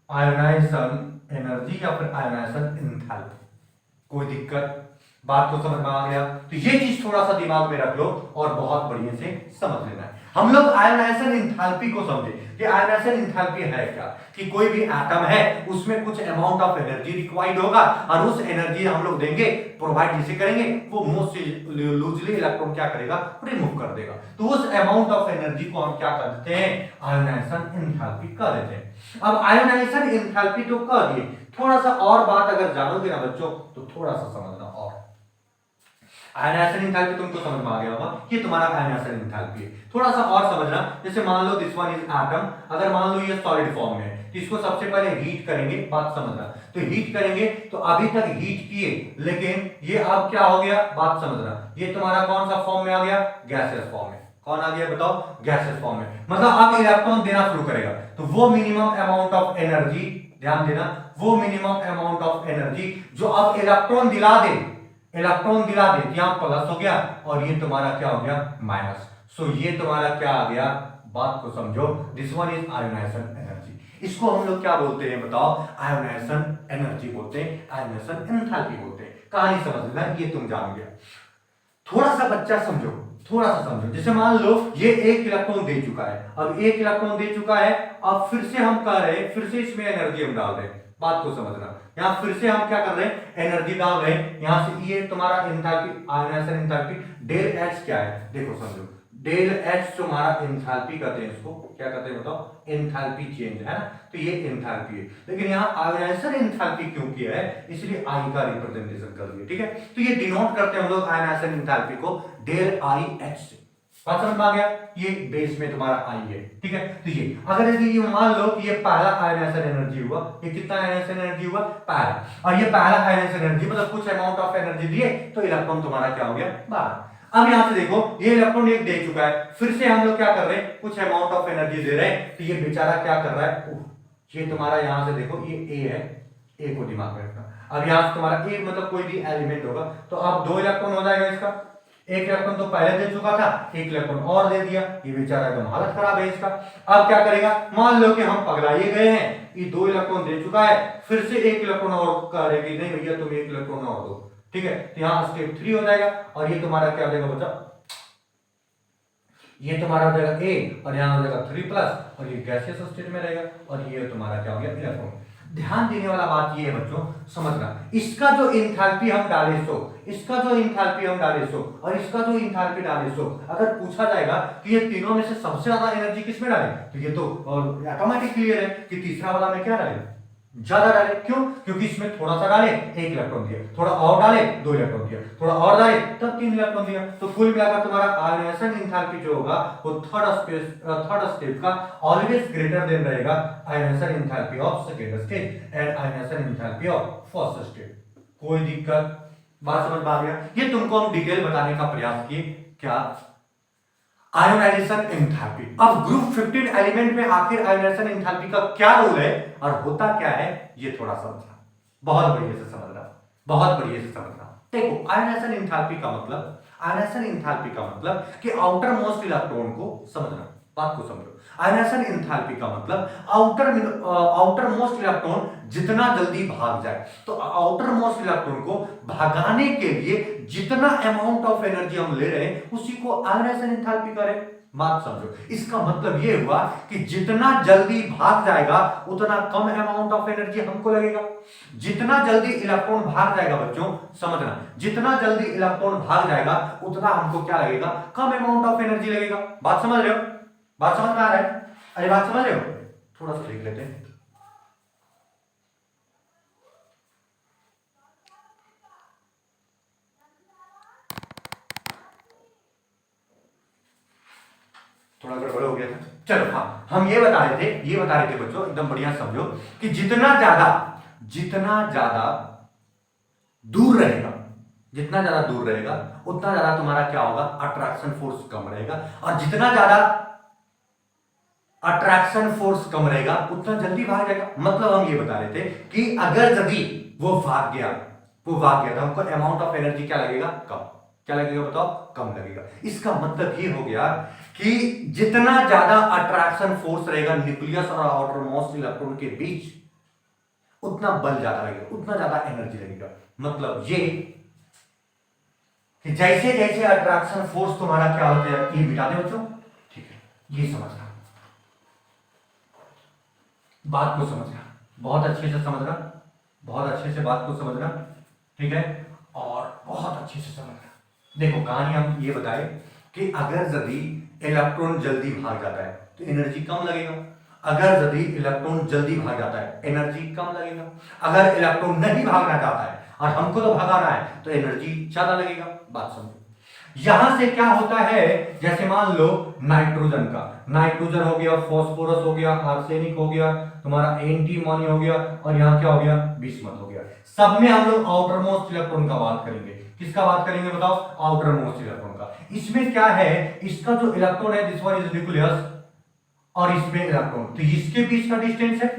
ionization energy या फिर ionization enthalpy। कोई दिक्कत? बात को समझ में आ गया? तो ये चीज थोड़ा सा दिमाग में रख लो और बहुत बढ़िया से समझ लेना है। हम लोग आयोनाइजेशन एंथैल्पी को समझे कि आयोनाइजेशन एंथैल्पी है क्या, कि कोई भी एटम है उसमें कुछ अमाउंट ऑफ एनर्जी रिक्वायर्ड होगा और उस एनर्जी हम लोग देंगे, प्रोवाइड जिसे करेंगे, वो मोस्ट लूजली इलेक्ट्रॉन क्या करेगा? रिमूव कर देगा। तो उस अमाउंट ऑफ एनर्जी को हम क्या कर देते हैं? आयोनाइजेशन एंथैल्पी कर देते हैं। अब आयोनाइजेशन एंथैल्पी तो कर दिए, थोड़ा सा और बात अगर जानोगे ना बच्चों तो थोड़ा सा समझना। और आयोनाइजेशन एंथैल्पी तुमको समझ में आ गया होगा, ये तुम्हारा आयोनाइजेशन एंथैल्पी है। थोड़ा सा और समझना, जैसे मान लो दिस वन इज एटम, अगर मान लो ये सॉलिड फॉर्म में है तो इसको सबसे पहले हीट करेंगे। बात समझना, तो हीट करेंगे तो अभी तक हीट किए, लेकिन ये अब क्या हो गया? बात समझना, ये तुम्हारा कौन सा फॉर्म में आ गया? गैसियस फॉर्म में। कौन आ गया बताओ? गैसियस फॉर्म में। मतलब अब इलेक्ट्रॉन देना शुरू करेगा, तो वो मिनिमम अमाउंट ऑफ एनर्जी, ध्यान देना, वो मिनिमम अमाउंट ऑफ एनर्जी जो अब इलेक्ट्रॉन दिला दे, इलेक्ट्रॉन दिला दे, यहां प्लस हो गया और ये तुम्हारा क्या हो गया? माइनस। सो ये तुम्हारा क्या आ गया? बात को समझो, this one is ionization energy. इसको हम लोग क्या बोलते हैं बताओ? आयोनाइजेशन एनर्जी बोलते हैं, आयोनाइजेशन एंथैल्पी बोलते हैं। कहानी समझ लेना, ये तुम जान गया। थोड़ा सा बच्चा समझो, थोड़ा सा समझो, जैसे मान लो ये एक इलेक्ट्रॉन दे चुका है, अब एक इलेक्ट्रॉन दे चुका है, अब फिर से हम कह रहे हैं, फिर से इसमें एनर्जी हम डाल रहे हैं। बात को समझना। यहाँ फिर से हम क्या कर रहे हैं, एनर्जी डाल रहे हैं। यहाँ से ये तुम्हारा enthalpy, ionization enthalpy, del H क्या है देखो समझो, डेल एच तुम्हारा एंथैल्पी कहते हैं, इसको क्या कहते हैं बताओ, एंथैल्पी चेंज है ना, तो ये एंथैल्पी है। लेकिन यहाँ आयोनाइजेशन एंथैल्पी क्यों किया है, इसलिए आई का रिप्रेजेंटेशन कर दिया, ठीक है। तो ये डिनोट करते हैं हम लोग आयोनाइजेशन एंथैल्पी को डेल आई एच से। बात समझ में आ गया, ये बेस में तुम्हारा आई है, ठीक है। तो ये अगर यदि ये मान लो कि ये पहला आयोनाइजेशन एनर्जी हुआ, ये कितना आयोनाइजेशन एनर्जी हुआ, पहला, और ये पहला आयोनाइजेशन एनर्जी मतलब कुछ अमाउंट ऑफ एनर्जी दिए, तो इलेक्ट्रॉन तुम्हारा क्या हो गया, 12। अब यहां से देखो ये इलेक्ट्रॉन एक दे चुका है, फिर से हम लोग क्या कर रहे हैं, कुछ अमाउंट ऑफ एनर्जी दे रहे हैं, तो ये बेचारा क्या कर रहा है, ये तुम्हारा यहां से देखो ये ए है, ए को दिमाग में रखना। अब यहां से तुम्हारा ए मतलब कोई भी एलिमेंट होगा, तो अब 2 इलेक्ट्रॉन हो जाएगा इसका, एक इलेक्ट्रॉन तो पहले दे चुका था, एक इलेक्ट्रॉन और दे दिया, ये बेचारा एकदम हालत खराब है इसका। अब क्या करेगा, मान लो कि हम पगलाए गए हैं, ये 2 इलेक्ट्रॉन दे चुका है, फिर से एक इलेक्ट्रॉन और करेगी, नहीं भैया तुम एक इलेक्ट्रॉन और दो, ठीक है। तो यहाँ स्टेप 3 हो जाएगा, और ये तुम्हारा क्या हो जाएगा बच्चा, ये तुम्हारा हो जाएगा ए, और यहाँ हो जाएगा 3+, और ये गैसियस स्टेट में रहेगा, और ये तुम्हारा क्या हो गया, इलेक्ट्रॉन। ध्यान देने वाला बात ये है बच्चों, समझना, इसका जो एंथैल्पी हम डाले सो, इसका जो एंथैल्पी हम डाले सो, और इसका जो एंथैल्पी डाले सो, अगर पूछा जाएगा कि ये तीनों में से सबसे ज्यादा एनर्जी किसमें डाले, तो ये तो ऑटोमेटिक क्लियर है कि तीसरा वाला में क्या डाले, ज्यादा डाले। क्यों, क्योंकि इसमें थोड़ा सा डाले 1 इलेक्ट्रॉन दिया, थोड़ा और डाले 2 इलेक्ट्रॉन दिया, थोड़ा और डाले तब 3 इलेक्ट्रॉन दिया। तो कुल मिलाकर तुम्हारा आयोनाइजेशन एंथैल्पी जो होगा वो थर्ड स्टेप का ऑलवेज ग्रेटर देन रहेगा ionisation enthalpy of second stage and ionization enthalpy of first stage. कोई दिक्कत, बात समझ में आ गया। ये तुमको हम डिटेल बताने का प्रयास किए, क्या आयोनाइजेशन एंथैल्पी। अब ग्रुप 15 एलिमेंट में आखिर आयोनाइजेशन एंथैल्पी का क्या रोल है और होता क्या है, ये थोड़ा समझना, बहुत बढ़िया से समझना, बहुत बढ़िया से समझना। देखो आयोनाइजेशन एंथैल्पी का मतलब, आयोनाइजेशन एंथैल्पी का मतलब कि आउटर मोस्ट इलेक्ट्रॉन को समझना, बात को समझो। आयोनाइजेशन एंथैल्पी का मतलब आउटर मोस्ट इलेक्ट्रॉन जितना जल्दी भाग जाए, तो आउटर मोस्ट इलेक्ट्रॉन को भगाने के लिए जितना अमाउंट ऑफ एनर्जी हम ले रहे हैं उसी को आयोनाइजेशन एंथैल्पी करें। बात समझो, इसका मतलब ये हुआ कि जितना जल्दी भाग जाएगा उतना कम अमाउंट ऑफ एनर्जी हमको लगेगा। जितना जल्दी इलेक्ट्रॉन भाग जाएगा बच्चों, समझना, जितना जल्दी इलेक्ट्रॉन भाग जाएगा उतना हमको क्या लगेगा, कम अमाउंट ऑफ एनर्जी लगेगा। बात समझ रहे हो, बात समझ में आ रहा है, अरे बात समझ रहे हो, थोड़ा सा देख लेते हैं। थोड़ा गड़बड़ हो गया था, चलो हाँ, हम ये बता रहे थे बच्चों, एकदम बढ़िया समझो कि जितना ज्यादा दूर रहेगा, जितना ज्यादा दूर रहेगा उतना ज्यादा तुम्हारा क्या होगा, अट्रैक्शन फोर्स कम रहेगा, और जितना ज्यादा अट्रैक्शन फोर्स कम रहेगा उतना जल्दी भाग जाएगा। मतलब हम ये बता रहे थे कि अगर यदि वो भाग गया तो हमको अमाउंट ऑफ एनर्जी क्या लगेगा, कम। क्या लगेगा बताओ, कम लगेगा। इसका मतलब ये हो गया कि जितना ज्यादा अट्रैक्शन फोर्स रहेगा न्यूक्लियस और आउटर मोस्ट इलेक्ट्रॉन के बीच, उतना बल ज्यादा लगेगा, उतना ज्यादा एनर्जी लगेगा। मतलब ये कि जैसे जैसे अट्रैक्शन फोर्स तुम्हारा क्या होता है, ये बिटा दे बच्चों, ठीक है, ये समझना, बात को समझना, बहुत अच्छे से समझना, बहुत अच्छे से बात को समझना, ठीक है, और बहुत अच्छे से समझना। देखो कहानी हम ये बताए कि अगर यदि इलेक्ट्रॉन जल्दी भाग जाता है तो एनर्जी कम लगेगा, अगर यदि इलेक्ट्रॉन जल्दी भाग जाता है एनर्जी कम लगेगा, अगर इलेक्ट्रॉन नहीं भागना चाहता है और हमको तो भगाना है तो एनर्जी ज्यादा लगेगा। बात समझो, यहां से क्या होता है, जैसे मान लो नाइट्रोजन का, नाइट्रोजन हो गया, फास्फोरस हो गया, आर्सेनिक हो गया, तुम्हारा एंटीमोनी हो गया, और यहाँ क्या हो गया, बिस्मथ हो गया। सब में हम लोग आउटर मोस्ट इलेक्ट्रॉन का बात करेंगे। किसका बात करेंगे बताओ, आउटर मोस्ट इलेक्ट्रॉन का। इसमें क्या है, इसका जो इलेक्ट्रॉन है, दिस वन इज न्यूक्लियस, और इसमें इलेक्ट्रॉन, तो इसके बीच का डिस्टेंस है।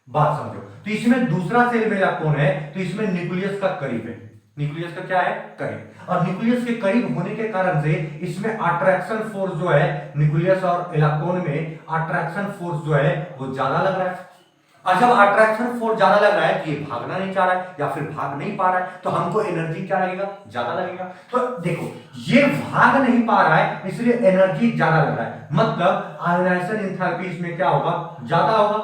बात समझो, तो इसमें दूसरा सेल में इलेक्ट्रॉन है, तो इसमें न्यूक्लियस का करीब है, न्यूक्लियस का क्या है, करीब, और न्यूक्लियस के करीब होने के कारण से इसमें अट्रैक्शन फोर्स जो है, न्यूक्लियस और इलेक्ट्रॉन में अट्रैक्शन फोर्स जो है वो ज्यादा लग रहा है। और जब अट्रैक्शन फोर्स ज्यादा लग रहा है तो ये भागना नहीं चाह रहा है या फिर भाग नहीं पा रहा है, तो हमको एनर्जी क्या लगेगा, ज्यादा लगेगा। तो देखो ये भाग नहीं पा रहा है इसलिए एनर्जी ज्यादा लग रहा है, मतलब आयोनाइजेशन एंथैल्पी इसमें क्या होगा, ज्यादा होगा।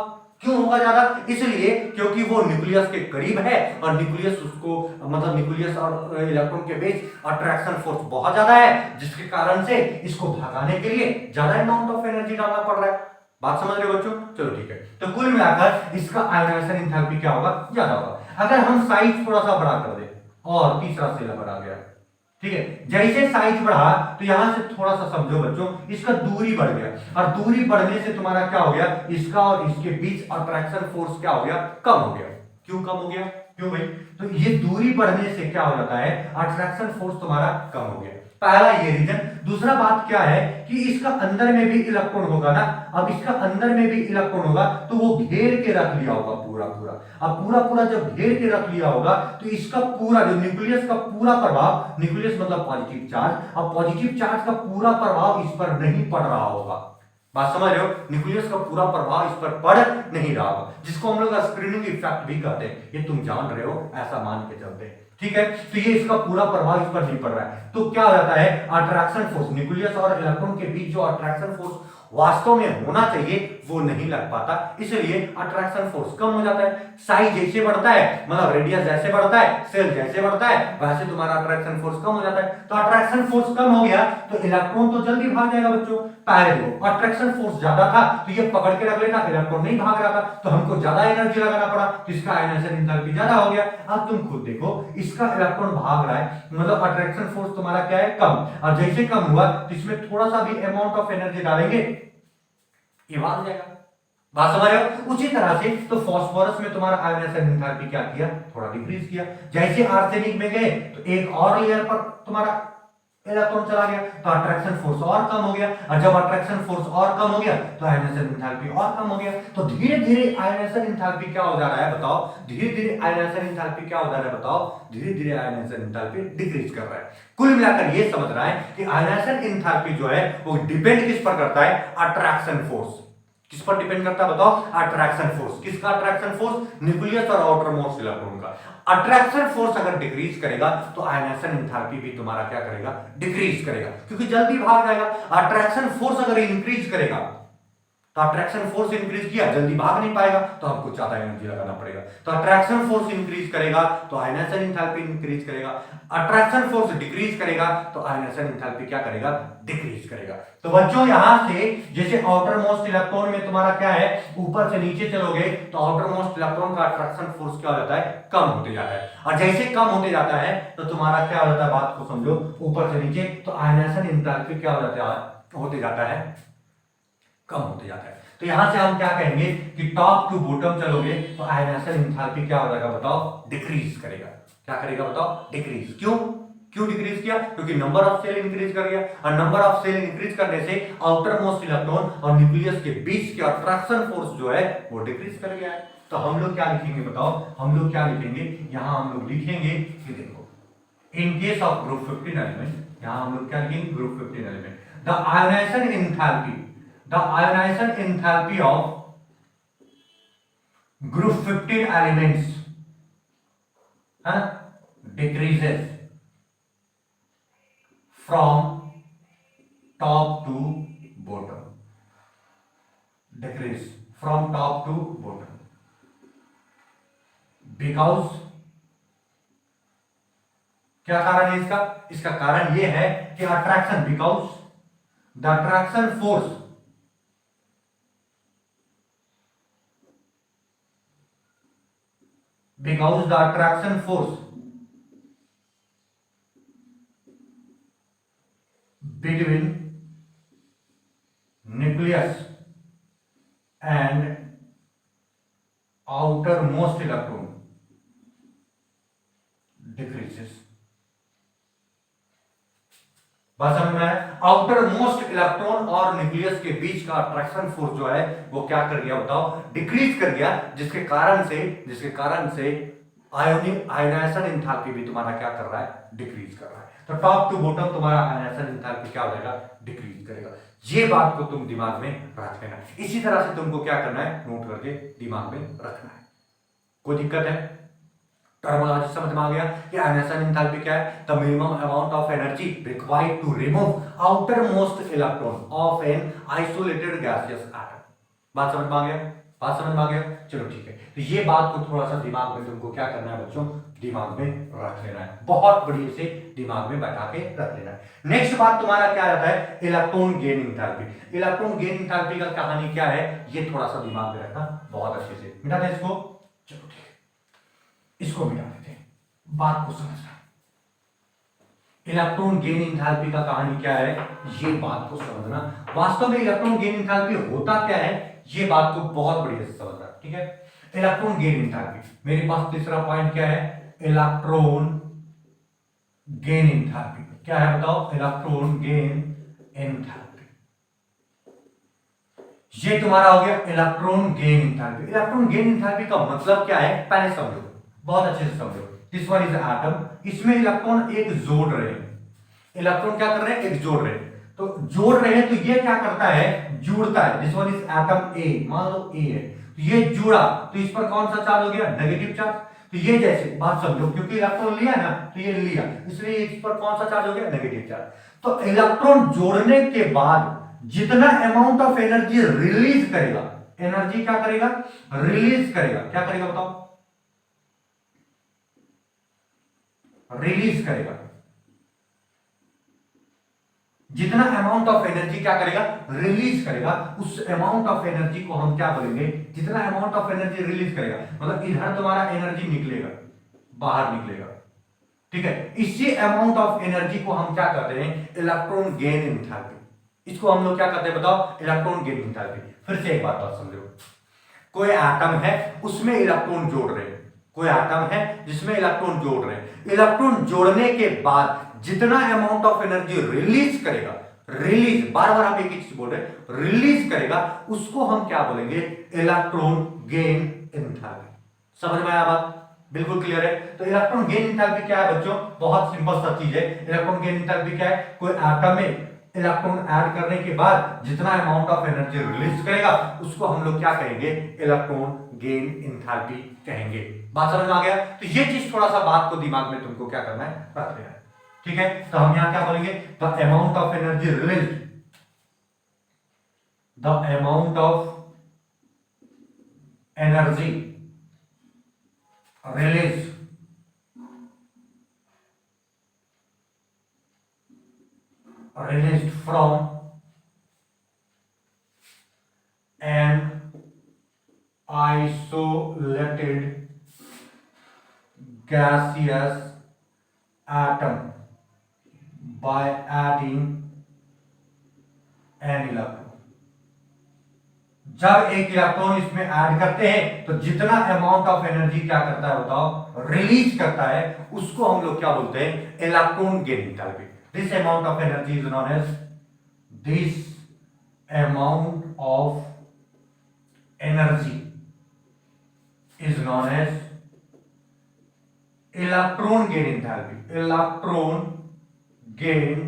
क्यों होगा ज्यादा? इसलिए क्योंकि वो न्यूक्लियस के करीब है और न्यूक्लियस उसको मतलब न्यूक्लियस और इलेक्ट्रॉन के बीच अट्रैक्शन फोर्स बहुत ज्यादा है, जिसके कारण से इसको भगाने के लिए ज्यादा अमाउंट ऑफ एनर्जी डालना पड़ रहा है। बात समझ रहे हो बच्चों? चलो ठीक है। तो कुल मिलाकर इसका आयोनाइजेशन एंथैल्पी क्या होगा? ज्यादा होगा। अगर हम साइज थोड़ा सा बड़ा कर दे और तीसरा सेल नंबर आ गया, ठीक है, जैसे साइज बढ़ा तो यहां से थोड़ा सा समझो बच्चों, इसका दूरी बढ़ गया और दूरी बढ़ने से तुम्हारा क्या हो गया? इसका और इसके बीच अट्रैक्शन फोर्स क्या हो गया? कम हो गया। क्यों कम हो गया? क्यों भाई? तो ये दूरी बढ़ने से क्या हो जाता है? अट्रैक्शन फोर्स तुम्हारा कम हो गया। पहला ये रीजन। दूसरा बात क्या है कि इसका अंदर में भी इलेक्ट्रॉन होगा ना। अब इसका अंदर में भी इलेक्ट्रॉन होगा तो वो घेर के रख लिया होगा पूरा पूरा। अब पूरा पूरा जब घेर के रख लिया होगा तो इसका पूरा जो न्यूक्लियस का पूरा प्रभाव, न्यूक्लियस मतलब पॉजिटिव चार्ज, अब पॉजिटिव चार्ज का पूरा प्रभाव इस पर नहीं पड़ रहा होगा। बात समझ रहे हो? न्यूक्लियस का पूरा प्रभाव इस पर पड़ नहीं रहा होगा, जिसको हम लोग स्क्रीनिंग इफेक्ट भी कहते हैं। ये तुम जान रहे हो, ऐसा मान के चलते हैं, ठीक है। तो ये इसका पूरा प्रभाव इस पर नहीं पड़ रहा है, तो क्या हो जाता है? अट्रैक्शन फोर्स, न्यूक्लियस और इलेक्ट्रॉन के बीच जो अट्रैक्शन फोर्स वास्तव में होना चाहिए वो नहीं लग पाता, इसलिए अट्रैक्शन फोर्स कम हो जाता है। साइज जैसे बढ़ता है, मतलब रेडियस जैसे बढ़ता है, सेल जैसे बढ़ता है, वैसे तुम्हारा अट्रैक्शन फोर्स कम हो जाता है। तो अट्रैक्शन फोर्स कम हो गया तो इलेक्ट्रॉन तो जल्दी भाग जाएगा बच्चों। पहले देखो अट्रैक्शन फोर्स ज्यादा था तो ये पकड़ के रख लेता, इलेक्ट्रॉन नहीं भाग रहा था, तो हमको ज्यादा एनर्जी लगाना पड़ा, तो इसका आयनाइजेशन एंथैल्पी ज्यादा हो गया। अब तुम खुद देखो, इसका इलेक्ट्रॉन भाग रहा है, मतलब अट्रैक्शन फोर्स तुम्हारा क्या है? कम। और जैसे कम हुआ तो इसमें थोड़ा सा भी अमाउंट ऑफ एनर्जी डालेंगे, ये भाग जाएगा। बात समझ रहे हो? उसी तरह से तो फास्फोरस में तुम्हारा आयनाइजेशन एंथैल्पी क्या किया? थोड़ा डिक्रीज किया। जैसे आर्सेनिक में गए तो एक और लेयर पर तुम्हारा इलेक्ट्रॉन चला गया तो अट्रैक्शन फोर्स और कम हो गया, और जब अट्रैक्शन फोर्स और कम हो गया तो आयनाइजेशन एंथैल्पी और कम हो गया। तो धीरे धीरे आयनाइजेशन एंथैल्पी क्या हो जा रहा है बताओ? धीरे धीरे आयनाइजेशन एंथैल्पी क्या हो जा रहा है बताओ? धीरे धीरे आयनाइजेशन एंथैल्पी डिक्रीज कर रहा है। कुल मिलाकर ये समझ रहा है कि आयनाइजेशन एंथैल्पी जो है वो डिपेंड किस पर करता है? Attraction force. किस पर डिपेंड करता है बताओ? Attraction force. किसका अट्रैक्शन फोर्स? न्यूक्लियस और आउटर मोस्ट इलेक्ट्रॉन का। अट्रैक्शन फोर्स अगर डिक्रीज करेगा तो आयनाइजेशन एंथैल्पी भी तुम्हारा क्या करेगा? डिक्रीज करेगा, क्योंकि जल्दी भाग जाएगा। अट्रैक्शन फोर्स अगर इंक्रीज करेगा तो अट्रैक्शन फोर्स इंक्रीज किया, जल्दी भाग नहीं पाएगा तो हमको ज्यादा एनर्जी लगाना पड़ेगा। तो अट्रैक्शन फोर्स इंक्रीज करेगा तो आयनाइजेशन एंथैल्पी इंक्रीज करेगा, अट्रैक्शन फोर्स डिक्रीज करेगा तो आयनाइजेशन एंथैल्पी क्या करेगा? डिक्रीज करेगा। तो बच्चों यहां से जैसे आउटर मोस्ट इलेक्ट्रॉन में तुम्हारा क्या है? ऊपर से नीचे चलोगे तो आउटर मोस्ट इलेक्ट्रॉन का अट्रैक्शन फोर्स क्या हो जाता है? कम होते जाता है। और जैसे कम होते जाता है तो तुम्हारा क्या हो जाता है? बात को समझो, ऊपर से नीचे तो आयनाइजेशन एंथैल्पी क्या हो जाता है? होते जाता है, कम होते जाता है। तो यहां से हम क्या कहेंगे कि टॉप टू बॉटम चलोगे तो आयनाइजेशन एंथैल्पी क्या हो जाएगा बताओ? डिक्रीज करेगा। क्या करेगा बताओ? डिक्रीज। क्यों? क्यों डिक्रीज किया? क्योंकि नंबर ऑफ सेल इंक्रीज कर गया, और नंबर ऑफ सेल इंक्रीज करने से आउटर मोस्ट इलेक्ट्रॉन और न्यूक्लियस के बीच के अट्रैक्शन फोर्स जो है वो डिक्रीज कर गया है। तो हम लोग क्या लिखेंगे बताओ? हम लोग क्या लिखेंगे? यहां हम लोग लिखेंगे कि देखो, in case of group 15 element, यहां हम लोग क्या लिखेंगे? Group 15 element, the ionization enthalpy, the ionization enthalpy of group 15 elements decreases from top to bottom, decrease from top to bottom because क्या कारण है इसका? इसका कारण यह है कि attraction, because the attraction force because the attraction force between nucleus and outermost electron decreases। बस समझ में? आउटर मोस्ट इलेक्ट्रॉन और न्यूक्लियस के बीच का अट्रैक्शन फोर्स जो है वो क्या कर गया बताओ? डिक्रीज कर गया, जिसके कारण से आयनाइजेशन एंथैल्पी भी तुम्हारा क्या कर रहा है? डिक्रीज कर रहा है। तो टॉप टू बॉटम तुम्हारा आयनाइजेशन एंथैल्पी क्या हो जाएगा? डिक्रीज करेगा। ये बात को तुम दिमाग में रख लेना। इसी तरह से तुमको क्या करना है? नोट करके दिमाग में रखना है। कोई दिक्कत है? टर्मोलॉजी समझ में आ गया कि आयनाइजेशन एंथैल्पी क्या है? The minimum amount of energy required to remove outer most electron of an isolated gaseous atom. बात समझ में आ गया? बात समझ में आ गया? चलो ठीक है, तो ये बात को थोड़ा सा दिमाग में तुमको क्या करना है बच्चों, दिमाग में रख लेना है, बहुत बढ़िया से दिमाग में बैठा के रख लेना है। नेक्स्ट बात तुम्हारा क्या रहता है, electron gain enthalpy. Electron gain enthalpy का कहानी क्या है, ये थोड़ा सा दिमाग में रखना बहुत अच्छे से। मिटा दे इसको, चलो ठीक है, इसको मिटा देते हैं, बात को समझना। इलेक्ट्रॉन गेन एंथैल्पी का कहानी क्या है, ये बात को समझना। वास्तव में इलेक्ट्रॉन गेन एंथैल्पी होता क्या है, ये बात को बहुत बढ़िया से समझना, ठीक है। इलेक्ट्रॉन गेन एंथैल्पी, मेरे पास तीसरा पॉइंट क्या है, इलेक्ट्रॉन गेन एंथैल्पी। क्या है बताओ, इलेक्ट्रॉन गेन एंथैल्पी। ये तुम्हारा हो गया electron gain enthalpy. Electron gain enthalpy का मतलब क्या है, पहले समझो, बहुत अच्छे से समझो। दिस वन इज एटम, इसमें इलेक्ट्रॉन एक जोड़ रहे हैं, इलेक्ट्रॉन क्या कर रहे हैं, एक जोड़ रहे हैं। तो जोड़ रहे हैं तो ये क्या करता है, जुड़ता है। This one is atom A, मान लो ए है, तो ये जुड़ा, तो इस पर कौन सा चार्ज हो गया, नेगेटिव चार्ज। तो ये जैसे बात समझो, क्योंकि इलेक्ट्रॉन लिया ना, तो ये लिया, इसलिए इस पर कौन सा चार्ज हो गया, नेगेटिव चार्ज। तो इलेक्ट्रॉन जोड़ने के बाद जितना अमाउंट ऑफ एनर्जी रिलीज करेगा, एनर्जी क्या करेगा, रिलीज करेगा। क्या करेगा बताओ, रिलीज करेगा। जितना अमाउंट ऑफ एनर्जी क्या करेगा, रिलीज करेगा, उस अमाउंट ऑफ एनर्जी को हम क्या बोलेंगे, जितना अमाउंट ऑफ एनर्जी रिलीज करेगा, मतलब इधर तुम्हारा एनर्जी निकलेगा, बाहर निकलेगा, ठीक है। इसी अमाउंट ऑफ एनर्जी को हम क्या कहते हैं, इलेक्ट्रॉन गेन एंथैल्पी। इसको हम लोग क्या कहते हैं बताओ, इलेक्ट्रॉन गेन एंथैल्पी। फिर से एक बात समझो, कोई एटम है, उसमें इलेक्ट्रॉन जोड़ रहे हैं, कोई एटम है जिसमें इलेक्ट्रॉन जोड़ रहे हैं। इलेक्ट्रॉन जोड़ने के बाद जितना अमाउंट ऑफ एनर्जी रिलीज करेगा, रिलीज, बार बार हम एक ही चीज बोल रहे हैं, रिलीज करेगा, उसको हम क्या बोलेंगे, इलेक्ट्रॉन गेन एंथैल्पी। समझ में आया बात, बिल्कुल क्लियर है। तो इलेक्ट्रॉन गेन एंथैल्पी क्या है बच्चों, बहुत सिंपल सा चीज है। इलेक्ट्रॉन गेन एंथैल्पी क्या है, कोई एटम में इलेक्ट्रॉन ऐड करने के बाद जितना अमाउंट ऑफ एनर्जी रिलीज करेगा, उसको हम लोग क्या कहेंगे, इलेक्ट्रॉन गेन एंथैल्पी कहेंगे। बात समझ में आ गया? तो ये चीज थोड़ा सा बात को दिमाग में तुमको क्या करना है, रख लेना है, ठीक है। तो हम यहां क्या बोलेंगे, the amount of energy release, the amount of energy release released from an isolated gaseous atom by adding an electron। जब एक इलेक्ट्रॉन इसमें ऐड करते हैं तो जितना अमाउंट ऑफ एनर्जी क्या करता है बताओ, रिलीज करता है, उसको हम लोग क्या बोलते हैं, electron gain enthalpy. This amount of energy is known as, this amount of energy is known as electron gain enthalpy, electron gain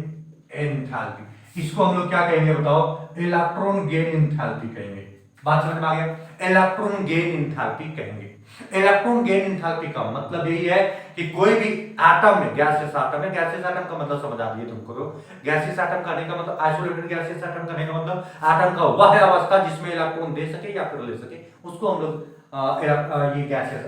enthalpy। इसको हम लोग क्या कहेंगे बताओ, इलेक्ट्रॉन गेन एंथैल्पी कहेंगे। बात समझ में आ गया, इलेक्ट्रॉन गेन एंथैल्पी कहेंगे। इलेक्ट्रॉन गेन एंथैल्पी का मतलब यही है कि कोई भी एटम में, गैसियस एटम है, गैसियस एटम का मतलब समझ आ दिए तुमको। तो गैसियस एटम कहने का मतलब, आइसोलेटेड गैसियस एटम कहने का मतलब एटम का वह अवस्था जिसमें इलेक्ट्रॉन दे सके या फिर ले सके, उसको हम लोग ये गैसियस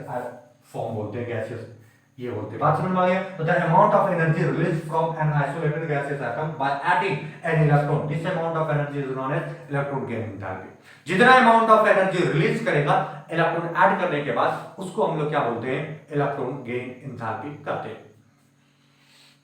फॉर्म बोलते हैं, गैसियस ये बोलते हैं। बात समझ में आ गया? तो the amount of energy release from an isolated gaseous atom by adding an electron, this amount of energy is known as electron gain enthalpy. जितना अमाउंट ऑफ एनर्जी रिलीज करेगा इलेक्ट्रॉन ऐड करने के बाद, उसको हम लोग क्या बोलते हैं, इलेक्ट्रॉन गेन एंथैल्पी कहते हैं।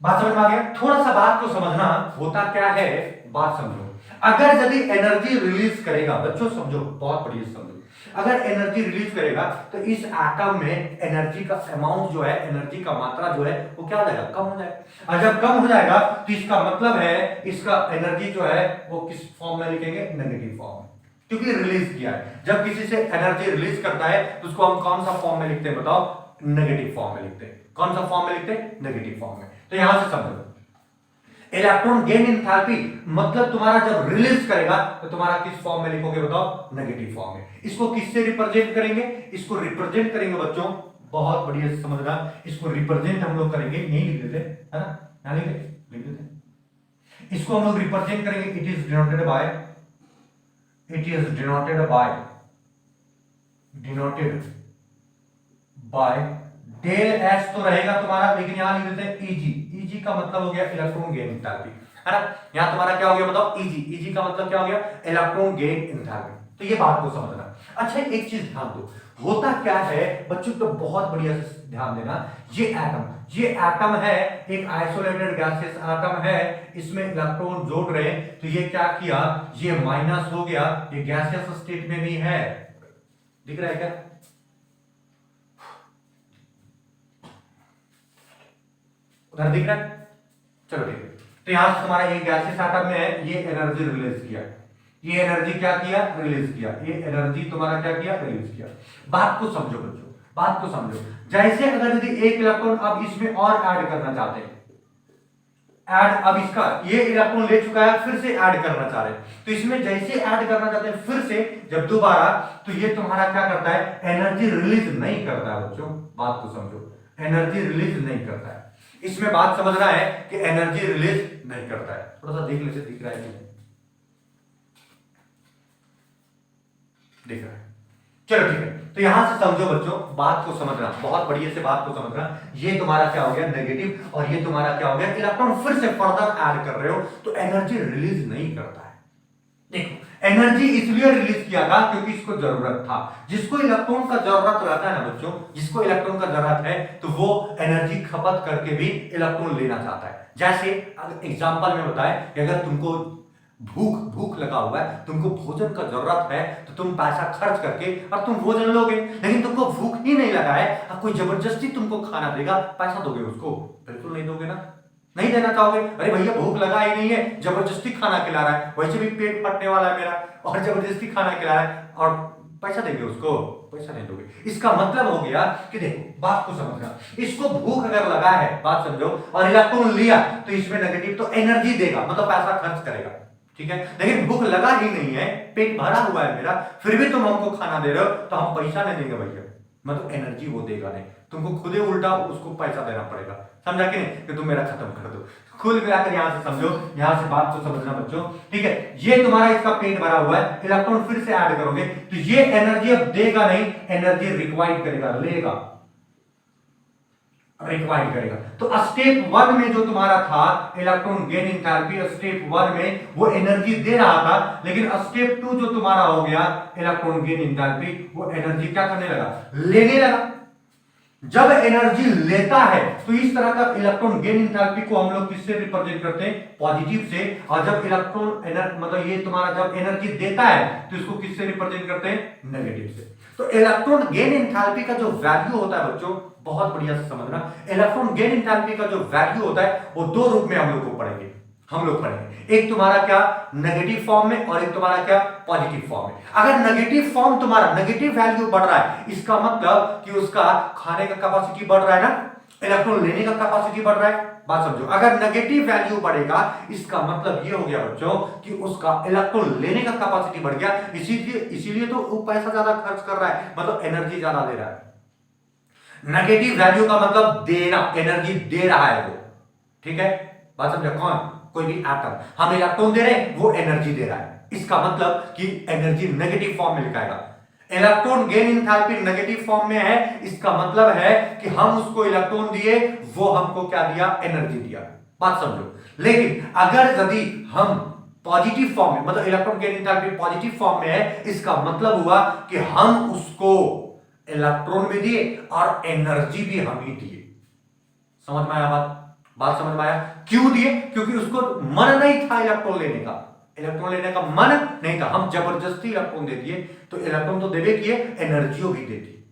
बात समझ में आ गया? थोड़ा सा बात को समझना, होता क्या है, बात समझो। अगर यदि एनर्जी रिलीज करेगा, बच्चों समझो, बहुत बढ़िया समझो, अगर एनर्जी रिलीज करेगा तो इस एटम में एनर्जी का अमाउंट जो है, एनर्जी का मात्रा जो है वो क्या हो जाएगा, कम हो जाएगा। और जब कम हो जाएगा तो इसका मतलब है इसका एनर्जी जो है वो किस फॉर्म में लिखेंगे, नेगेटिव फॉर्म में, क्योंकि रिलीज किया है। जब किसी से एनर्जी रिलीज करता है तो उसको हम कौन सा फॉर्म में लिखते हैं बताओ, नेगेटिव फॉर्म में लिखते हैं। कौन सा फॉर्म में लिखते हैं, नेगेटिव फॉर्म में। तो यहां से समझो, इलेक्ट्रॉन गेन एंथैल्पी मतलब तुम्हारा जब रिलीज करेगा तो तुम्हारा किस फॉर्म में लिखोगे बताओ, नेगेटिव फॉर्म में। इसको किससे रिप्रेजेंट करेंगे, इसको रिप्रेजेंट करेंगे बच्चों, बहुत बढ़िया से समझना, इसको रिप्रेजेंट हम लोग करेंगे, यही लिख देते है ना, यहां लिख देते, इसको हम लोग रिप्रेजेंट करेंगे, it is denoted by denoted by del H तो रहेगा तुम्हारा, लेकिन यहां लिख देते हैं ईजी। ईजी का मतलब हो गया इलेक्ट्रॉन गेन एंथैल्पी, है ना। यहां तुम्हारा क्या हो गया बताओ, ईजी। ईजी का मतलब क्या हो गया, इलेक्ट्रॉन गेन एंथैल्पी। तो ये बात को समझना। अच्छा एक चीज ध्यान दो, होता क्या है बच्चों, तो बहुत बढ़िया से ध्यान देना। ये एटम है, एक आइसोलेटेड गैसियस एटम है, इसमें इलेक्ट्रॉन जोड़ रहे हैं, तो ये क्या किया, ये माइनस हो गया, ये गैसियस स्टेट में भी है, दिख रहा है क्या, उधर दिख रहा है। चलो ठीक है, तो यहां से तुम्हारा ये गैसियस एटम में है, ये एनर्जी रिलीज किया, ये एनर्जी क्या किया, रिलीज किया, ये एनर्जी तुम्हारा क्या किया, रिलीज किया। बात को समझो बच्चों, बात को समझो। जैसे अगर यदि एक इलेक्ट्रॉन अब इसमें और ऐड करना चाहते हैं, ऐड, अब इसका ये इलेक्ट्रॉन ले चुका है, फिर से ऐड करना चाह रहे हैं, तो इसमें जैसे ऐड करना चाहते हैं फिर से जब दोबारा, तो ये तुम्हारा क्या करता है, एनर्जी रिलीज नहीं करता है बच्चों। बात को समझो, एनर्जी रिलीज नहीं करता है, इसमें बात समझना है कि एनर्जी रिलीज नहीं करता है। थोड़ा सा देख लेते, दिख रहा है कि नहीं, दिख रहा है। चलो ठीक है, तो यहां से समझो बच्चों, बात को समझना, बहुत बढ़िया से बात को समझना। ये तुम्हारा क्या हो गया, नेगेटिव, और ये तुम्हारा क्या हो गया, इलेक्ट्रॉन फिर से फर्दर ऐड कर रहे हो, तो एनर्जी रिलीज नहीं करता है। देखो एनर्जी इसलिए रिलीज किया था क्योंकि इसको जरूरत था। जिसको इलेक्ट्रॉन का जरूरत रहता है ना बच्चों, जिसको इलेक्ट्रॉन का जरूरत है, तो वो एनर्जी खपत करके भी इलेक्ट्रॉन लेना चाहता है। जैसे एग्जांपल में बताएं कि अगर तुमको भूख भूख लगा हुआ है, तुमको भोजन का जरूरत है, तो तुम पैसा खर्च करके और तुम भोजन लोगे, लेकिन तुमको भूख ही नहीं लगा है, अब कोई जबरदस्ती तुमको खाना देगा, पैसा दोगे उसको? बिल्कुल नहीं दोगे ना, नहीं देना चाहोगे। अरे भैया भूख लगा ही नहीं है, जबरदस्ती खाना खिला रहा है, वैसे भी पेट फटने वाला है मेरा, और जबरदस्ती खाना खिला रहा है, और पैसा देंगे उसको? पैसा नहीं दोगे। इसका मतलब हो गया कि देखो बात को समझना, इसको भूख अगर लगा है, बात समझो, और इलेक्ट्रॉन लिया, तो इसमें नेगेटिव तो एनर्जी देगा, मतलब पैसा खर्च करेगा, ठीक है। लेकिन भूख लगा ही नहीं है, पेट भरा हुआ है मेरा, फिर भी तुम हमको खाना दे रहे हो, तो हम पैसा नहीं देंगे भैया, मतलब एनर्जी वो देगा नहीं, तुमको खुद ही उल्टा उसको पैसा देना पड़ेगा। समझा कि नहीं, कि तुम मेरा खत्म कर दो। खुद मिलाकर यहां से समझो, यहां से बात को समझना बच्चों, ठीक है। ये तुम्हारा इसका पेट भरा हुआ है, इलेक्ट्रॉन फिर से ऐड करोगे, तो ये एनर्जी अब देगा नहीं, एनर्जी रिक्वायर्ड करेगा, लेगा, रिक्वायर्ड करेगा। तो स्टेप 1 में जो तुम्हारा था इलेक्ट्रॉन गेन एंथैल्पी, स्टेप 1 में वो एनर्जी दे रहा था, लेकिन स्टेप 2 जो तुम्हारा हो गया इलेक्ट्रॉन गेन एंथैल्पी, वो एनर्जी क्या करने लगा, लेने लगा। जब एनर्जी लेता है तो इस तरह का इलेक्ट्रॉन गेन एंथैल्पी को हम लोग किससे रिप्रेजेंट करते हैं, पॉजिटिव से, और जब इलेक्ट्रॉन मतलब ये तुम्हारा जब एनर्जी देता है तो इसको किससे रिप्रेजेंट करते हैं, नेगेटिव से। तो इलेक्ट्रॉन गेन एंथैल्पी का जो वैल्यू होता है बच्चों, बहुत बढ़िया से समझना, इलेक्ट्रॉन गेन एंथैल्पी का जो वैल्यू होता है वो दो रूप में हम लोग को पढ़ेंगे, हम लोग पढ़ेंगे। एक तुम्हारा क्या नेगेटिव फॉर्म में, और एक तुम्हारा क्या पॉजिटिव फॉर्म में। अगर नेगेटिव फॉर्म तुम्हारा नेगेटिव वैल्यू बढ़ रहा है, इसका मतलब कि उसका खाने का कैपेसिटी बढ़ रहा है ना, इलेक्ट्रॉन लेने का कैपेसिटी बढ़ रहा है। बात समझो, अगर नेगेटिव वैल्यू बढ़ेगा, इसका मतलब ये हो गया बच्चों कि उसका इलेक्ट्रॉन लेने का कैपेसिटी बढ़ गया, इसीलिए तो वो पैसा ज्यादा खर्च कर रहा है, मतलब एनर्जी ज्यादा दे रहा है। नेगेटिव वैल्यू का मतलब देना, एनर्जी दे रहा है वो, ठीक है। बात समझा, कौन, कोई भी एटम, हम इलेक्ट्रॉन दे रहे हैं, वो एनर्जी दे रहा है, इसका मतलब कि एनर्जी नेगेटिव फॉर्म में लिखाएगा। Electron gain enthalpy negative form में है, इसका मतलब है कि हम उसको इलेक्ट्रॉन दिए, वो हमको क्या दिया, एनर्जी दिया। बात समझो। लेकिन अगर यदि हम पॉजिटिव फॉर्म में, मतलब electron gain enthalpy positive form में है, इसका मतलब हुआ कि हम उसको इलेक्ट्रॉन भी दिए और एनर्जी भी हम ही दिए। समझ में आया बात समझ में आया? क्यों दिए? क्योंकि उसको मन नहीं था इलेक्ट्रॉन लेने का, इलेक्ट्रॉन लेने का मन नहीं था, हम जबरदस्ती इलेक्ट्रॉन दे दिए, तो इलेक्ट्रॉन तो देवे किए, एनर्जी भी दे दी,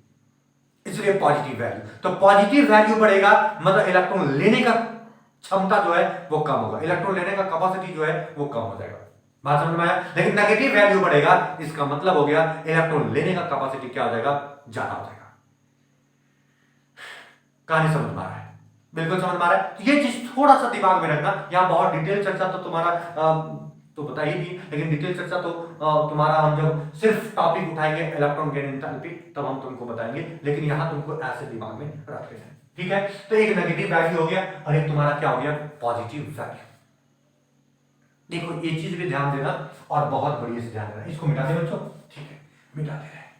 इसलिए पॉजिटिव वैल्यू। तो पॉजिटिव वैल्यू बढ़ेगा, मतलब इलेक्ट्रॉन लेने का क्षमता जो है वो कम होगा, इलेक्ट्रॉन लेने का कैपेसिटी जो है वो कम हो जाएगा। बात समझ में आया? लेकिन नेगेटिव वैल्यू बढ़ेगा, इसका मतलब हो गया इलेक्ट्रॉन लेने का कैपेसिटी क्या हो जाएगा, ज्यादा हो जाएगा। कहानी समझ में आ रहा है? बिल्कुल समझ में आ रहा है। तो ये चीज थोड़ा सा दिमाग में रखना, यहां बहुत डिटेल चर्चा तो तुम्हारा तो बता ही दी, लेकिन डिटेल चर्चा तो तुम्हारा हम जब सिर्फ टॉपिक उठाएंगे इलेक्ट्रॉन गेन एंथैल्पी, तब हम तुमको बताएंगे, लेकिन यहां तुमको ऐसे दिमाग में रख लेना है, ठीक है। तो एक नेगेटिव वैल्यू हो गया, और एक तुम्हारा क्या हो गया, पॉजिटिव वैल्यू। देखो ये चीज भी ध्यान देना, और बहुत बढ़िया से ध्यान देना। इसको मिटा दे बच्चों, ठीक है, मिटा दे रहे हैं।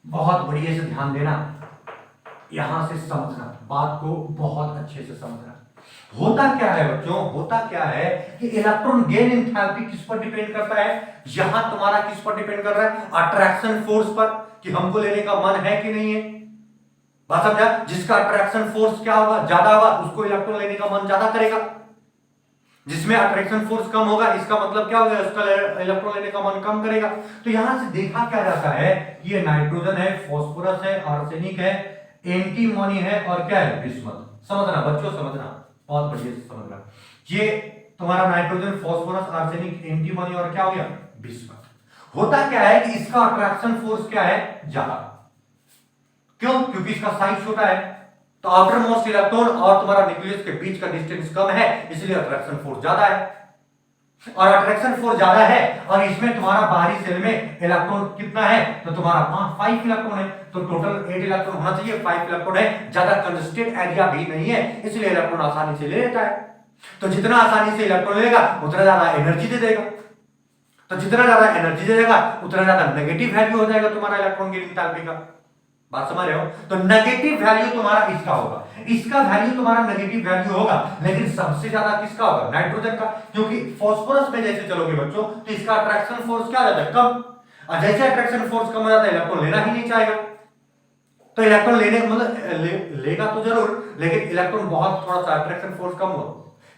बहुत बढ़िया से ध्यान देना, यहां से समझना, बात को बहुत अच्छे से समझना। होता क्या है बच्चों, होता क्या है कि इलेक्ट्रॉन गेन एंथैल्पी किस पर डिपेंड करता है, यहां तुम्हारा किस पर डिपेंड कर रहा है, अट्रैक्शन फोर्स पर, कि हमको लेने का मन है कि नहीं है। बात समझा, जिसका अट्रैक्शन फोर्स क्या होगा, ज्यादा होगा, उसको इलेक्ट्रॉन लेने का मन ज्यादा करेगा। जिसमें अट्रैक्शन फोर्स कम होगा, इसका मतलब क्या होगा, उसका इलेक्ट्रॉन लेने का मन कम करेगा। तो यहां से देखा क्या जाता है, ये नाइट्रोजन है, फास्फोरस है, आर्सेनिक है, एंटीमोनी है, और क्या है, बिस्मथ। समझना बच्चों, समझना, बहुत बढ़िया से समझना। ये तुम्हारा नाइट्रोजन, फास्फोरस, आर्सेनिक, एंटीमोनी और क्या हो गया, बिस्मथ। होता क्या है कि इसका अट्रैक्शन फोर्स क्या है, ज्यादा। क्यों, क्योंकि इसका साइज छोटा है, तो आउटर मोस्ट इलेक्ट्रॉन और तुम्हारा न्यूक्लियस के बीच का डिस्टेंस कम है, इसलिए अट्रैक्शन फोर्स ज्यादा है। और अट्रैक्शन फोर्स ज्यादा है, और इसमें तुम्हारा बाहरी सेल में इलेक्ट्रॉन कितना है, तो तुम्हारा 5 इलेक्ट्रॉन है, तो टोटल 8 इलेक्ट्रॉन होना चाहिए, 5 इलेक्ट्रॉन है, ज्यादा कंजस्टेड एरिया भी नहीं है, इसलिए इलेक्ट्रॉन आसानी से ले लेता है। तो जितना आसानी से इलेक्ट्रॉन लेगा उतना ज्यादा एनर्जी दे देगा, तो जितना ज्यादा एनर्जी दे देगा उतना ज्यादा नेगेटिव वैल्यू हो जाएगा तुम्हारा इलेक्ट्रॉन गेन एंथैल्पी का। बात समझ रहे हो, तो नेगेटिव वैल्यू तुम्हारा इसका होगा, इसका वैल्यू तुम्हारा नेगेटिव वैल्यू होगा, लेकिन सबसे ज्यादा किसका होगा, नाइट्रोजन का, क्योंकि फास्फोरस में जैसे चलोगे बच्चों तो इसका अट्रैक्शन फोर्स क्या हो जाता है, कम, और जैसे अट्रैक्शन फोर्स कम हो जाता है इलेक्ट्रॉन लेना ही नहीं चाहेगा। तो इलेक्ट्रॉन लेने का मतलब लेगा तो जरूर, लेकिन इलेक्ट्रॉन बहुत थोड़ा सा अट्रैक्शन फोर्स कम हुआ,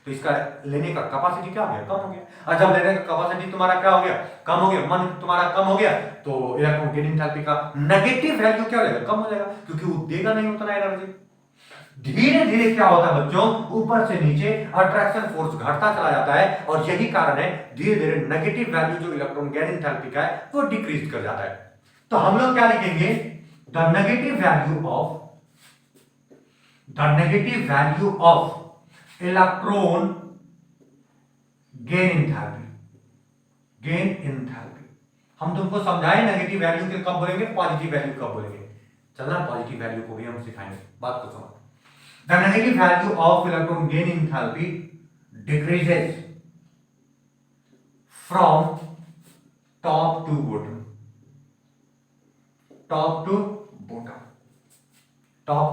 तो इसका लेने का कैपेसिटी क्या हो गया, कम हो गया। और जब लेने का कैपेसिटी तुम्हारा क्या हो गया, कम हो गया, मन तुम्हारा कम हो गया, तो इलेक्ट्रॉन गेन एंथैल्पी का नेगेटिव वैल्यू क्या हो जाएगा, कम हो जाएगा, क्योंकि वो देगा नहीं उतना एनर्जी। धीरे धीरे क्या होता है बच्चों, ऊपर से नीचे अट्रैक्शन फोर्स घटता चला जाता है, और यही कारण है धीरे धीरे नेगेटिव वैल्यू जो इलेक्ट्रॉन गेन एंथैल्पी का है वो डिक्रीज कर जाता है। तो हम लोग क्या लिखेंगे, the negative value of electron gain enthalpy. हम तुमको समझाए नेगेटिव वैल्यू के कब बोलेंगे, पॉजिटिव वैल्यू कब बोलेंगे, चलना पॉजिटिव वैल्यू को भी हम सिखाएंगे, बात को समझ। The negative value of electron gain enthalpy decreases from top to bottom, top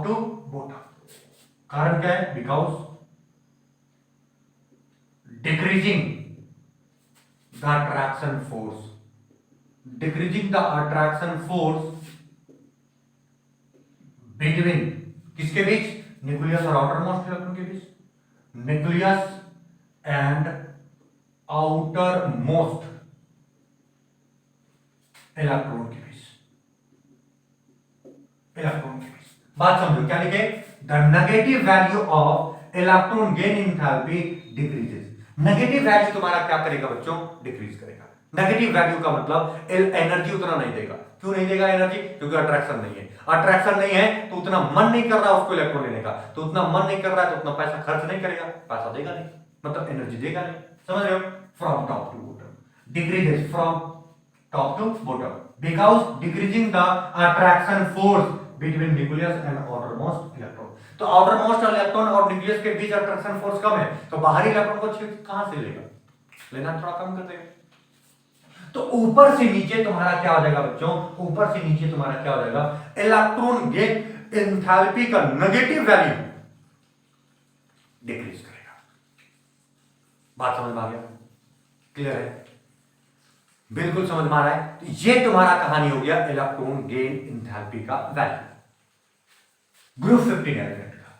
to bottom. कारण क्या है, because decreasing the attraction force between किसके बीच, न्यूक्लियस और आउटर मोस्ट इलेक्ट्रॉन के बीच, nucleus and outer most electron के बीच, बात समझो, क्या लिखे, the negative value of electron gain enthalpy decreases. Negative value तुम्हारा क्या करेगा बच्चों, डिक्रीज करेगा। नेगेटिव वैल्यू का मतलब एनर्जी उतना नहीं देगा। क्यों नहीं देगा एनर्जी, क्योंकि अट्रैक्शन नहीं है। अट्रैक्शन नहीं है तो उतना मन नहीं कर रहा उसको इलेक्ट्रॉन लेने का, तो उतना मन नहीं कर रहा है तो उतना पैसा खर्च नहीं करेगा, पैसा देगा नहीं, मतलब एनर्जी देगा नहीं। समझ रहे हो, from top to bottom decreases, from top to bottom, because decreasing the attraction force between nucleus and outer most electron. तो आउटर मोस्ट इलेक्ट्रॉन और न्यूक्लियस के बीच अट्रैक्शन फोर्स कम है, तो बाहरी इलेक्ट्रॉन को छेद कहां से लेगा, लेना थोड़ा कम कर देगा। तो ऊपर से नीचे तुम्हारा क्या हो जाएगा बच्चों, ऊपर से नीचे तुम्हारा क्या हो जाएगा, इलेक्ट्रॉन गेन एंथैल्पी का नेगेटिव वैल्यू डिक्रीज करेगा। बात समझ में आ गया, क्लियर है, बिल्कुल समझ में आ रहा है। तो ये तुम्हारा कहानी हो गया इलेक्ट्रॉन गेन एंथैल्पी का वैल्यू ग्रुप 15 एलिमेंट का।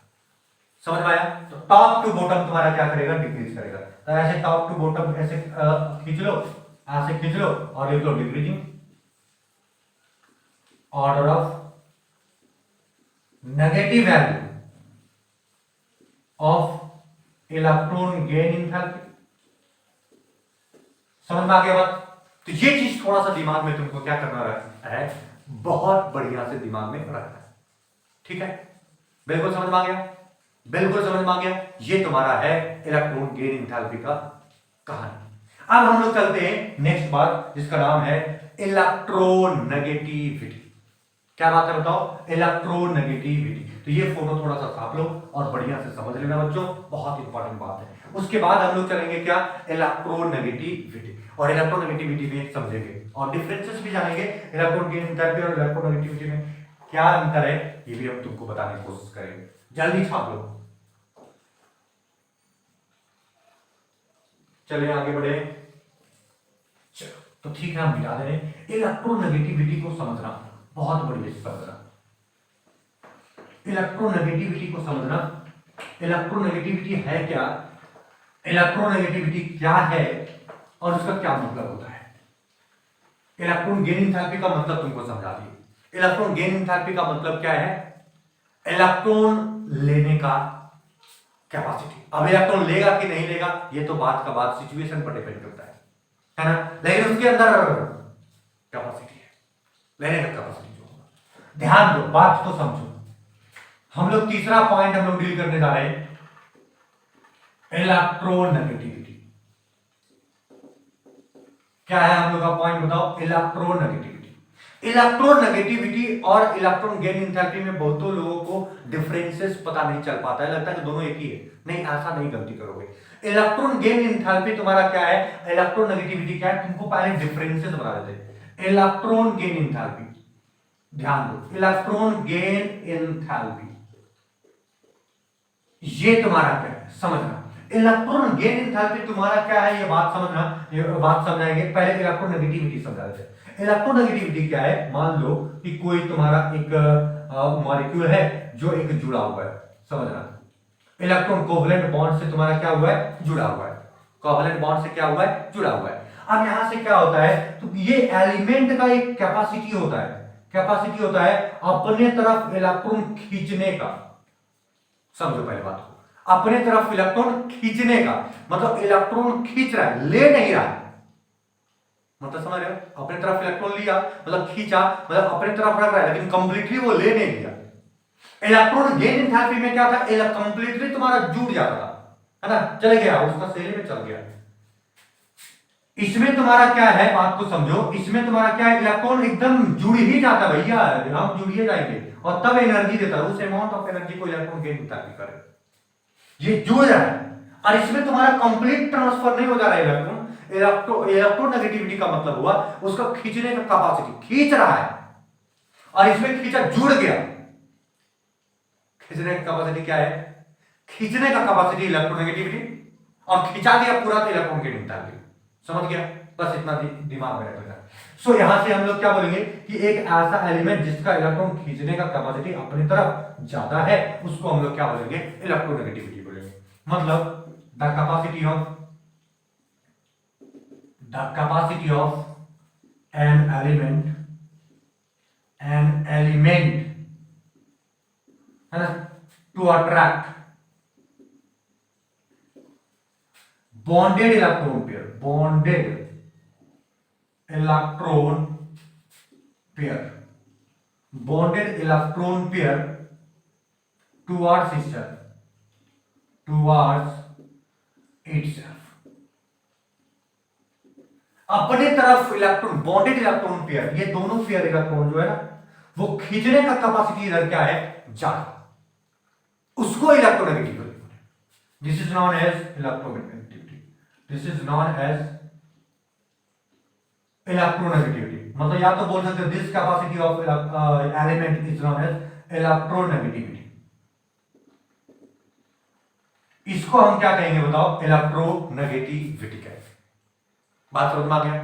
समझ में आया, तो टॉप टू बॉटम तुम्हारा क्या करेगा, डिक्रीज करेगा। तो ऐसे टॉप टू बॉटम ऐसे खींच लो, ऐसे खींच लो और लिख लो decreasing order of negative value of electron gain enthalpy. समझ में आ गया बात। तो ये चीज थोड़ा सा दिमाग में तुमको क्या करना है, बहुत बढ़िया से दिमाग में रखना है, ठीक है, बिल्कुल समझ में आ गया, बिल्कुल समझ में आ गया। ये तुम्हारा है इलेक्ट्रॉन गेन एंथैल्पी का कहानी। अब हम लोग चलते हैं नेक्स्ट बात, जिसका नाम है इलेक्ट्रोनेगेटिविटी। क्या बात है बताओ, इलेक्ट्रोनेगेटिविटी। तो ये फोटो थोड़ा सा छाप लो और बढ़िया से समझ लेना बच्चों, बहुत इंपॉर्टेंट बात है। उसके बाद हम लोग चलेंगे क्या, इलेक्ट्रोनेगेटिविटी, और इलेक्ट्रोनेगेटिविटी में समझेंगे और डिफरेंसेस भी जानेंगे इलेक्ट्रॉन गेन एंथैल्पी और इलेक्ट्रोनेगेटिविटी में क्या अंतर है, ये भी हम तुमको बताने की कोशिश करेंगे। जल्दी छाप लो, चलिए आगे बढ़े। चलो तो ठीक है, हम मिटा दे रहे हैं। इलेक्ट्रोनेगेटिविटी को समझना बहुत बढ़िया से समझना, इलेक्ट्रोनेगेटिविटी को समझना। इलेक्ट्रोनेगेटिविटी है क्या, इलेक्ट्रोनेगेटिविटी क्या है और उसका क्या मतलब होता है। इलेक्ट्रॉन गेन एंथैल्पी का मतलब तुमको समझा दिए। इलेक्ट्रॉन गेन एंथैल्पी का मतलब क्या है, इलेक्ट्रॉन लेने का कैपेसिटी। अब इलेक्ट्रॉन लेगा कि नहीं लेगा ये तो बात का बात सिचुएशन पर डिपेंड करता है ना, लेकिन उसके अंदर कैपेसिटी है, लेने का कैपेसिटी जो होगा। ध्यान दो, बात तो समझो। हम लोग तीसरा पॉइंट हम लोग डील करने जा रहे हैं, इलेक्ट्रोनेगेटिविटी। क्या है हम लोग का पॉइंट बताओ, इलेक्ट्रोनेगेटिविटी। इलेक्ट्रोनेगेटिविटी और इलेक्ट्रॉन गेन एंथैल्पी में बहुतों लोगों को डिफरेंसेस पता नहीं चल पाता है, लगता है कि दोनों एक ही है। नहीं, ऐसा नहीं, गलती करोगे। इलेक्ट्रॉन गेन एंथैल्पी तुम्हारा क्या है, इलेक्ट्रोनेगेटिविटी क्या है, तुमको पहले डिफरेंसेस बता देते। इलेक्ट्रॉन गेन एंथैल्पी, ध्यान दो, इलेक्ट्रॉन गेन एंथैल्पी ये तुम्हारा क्या है समझना। इलेक्ट्रॉन गेन एंथैल्पी तुम्हारा क्या है ये बात समझना, ये बात समझाएंगे। पहले इलेक्ट्रोनेगेटिविटी समझा देते हैं। इलेक्ट्रोनेगेटिविटी क्या है, मान लो कि कोई तुम्हारा एक मॉलिक्यूल है जो एक जुड़ा हुआ है, समझना। इलेक्ट्रॉन कोवलेंट बॉन्ड से तुम्हारा क्या हुआ है, जुड़ा हुआ है। कोवलेंट बॉन्ड से क्या हुआ है, जुड़ा हुआ है। अब यहां से क्या होता है, तो ये एलिमेंट का एक कैपेसिटी होता है, कैपेसिटी होता है अपने तरफ इलेक्ट्रॉन खींचने का। समझो पहले बात को, अपने तरफ इलेक्ट्रॉन खींचने का मतलब इलेक्ट्रॉन खींच रहा है, ले नहीं रहा है। मतलब समझ रहे हो, अपने तरफ इलेक्ट्रॉन लिया मतलब खींचा, मतलब अपने तरफ रख रहा है, लेकिन कंप्लीटली वो ले नहीं लिया। इलेक्ट्रॉन गेन एंथैल्पी में क्या था, कंप्लीटली तुम्हारा जुड़ जाता था, है ना, चले गया, उसका सेल में चल गया। इसमें तुम्हारा क्या है, बात को समझो, इसमें तुम्हारा क्या है, इलेक्ट्रॉन एकदम जुड़ ही जाता भैया, हम जुड़ ही जाएंगे और तब एनर्जी देता है, उस अमाउंट ऑफ एनर्जी को इलेक्ट्रॉन गेन एंथैल्पी करे। ये जुड़ रहा है और इसमें तुम्हारा कंप्लीट ट्रांसफर नहीं हो जा रहा है इलेक्ट्रॉन। इलेक्ट्रोनेगेटिविटी का मतलब हुआ उसका खींचने का कैपेसिटी, खींच रहा है और इसमें खींचा, जुड़ गया। खींचने का कैपेसिटी क्या है, खींचने का कैपेसिटी इलेक्ट्रोनेगेटिविटी, और खींचा गया पूरा तो इलेक्ट्रॉन गेन एंथैल्पी। समझ गया, बस इतना दिमाग में रखना। सो यहां से हम लोग क्या बोलेंगे कि एक ऐसा एलिमेंट जिसका इलेक्ट्रॉन खींचने का कैपेसिटी अपनी तरफ ज्यादा है उसको हम लोग क्या बोलेंगे, इलेक्ट्रोनेगेटिविटी बोलेंगे। मतलब the capacity of an element है ना, to attract bonded electron pair, bonded electron pair, bonded electron pair towards itself, towards itself। अपने तरफ इलेक्ट्रॉन, बॉन्डेड इलेक्ट्रॉन पेयर, ये दोनों पेयर इलेक्ट्रॉन जो है ना वो खींचने का कैपेसिटी इधर क्या है, ज्यादा, उसको electronegative. This is known as electronegativity, this is known as electronegativity. मतलब या तो बोल सकते हो this capacity of element is known as electronegativity. इसको हम क्या कहेंगे बताओ, इलेक्ट्रोनेगेटिविटी कहेंगे। बात समझ में आ गया,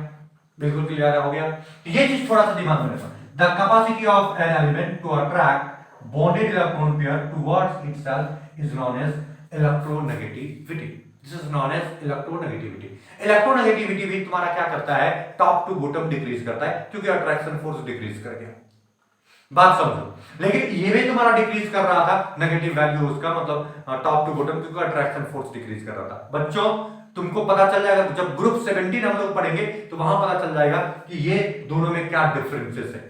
बिल्कुल क्लियर हो गया। ये चीज थोड़ा सा दिमाग में रखना, the capacity of an element to attract bonded electron pair towards itself is known as electronegativity. This is known as electronegativity. Electronegativity भी तुम्हारा क्या करता है, टॉप टू बॉटम डिक्रीज करता है, क्योंकि अट्रैक्शन फोर्स डिक्रीज कर गया। बात समझो, लेकिन ये भी तुम्हारा डिक्रीज कर रहा था नेगेटिव वैल्यू उसका, मतलब टॉप टू बॉटम, क्योंकि अट्रैक्शन फोर्स डिक्रीज कर रहा था। बच्चों तुमको पता चल जाएगा, जब ग्रुप 17 हम लोग पढ़ेंगे तो वहां पता चल जाएगा कि ये दोनों में क्या डिफरेंसेस है।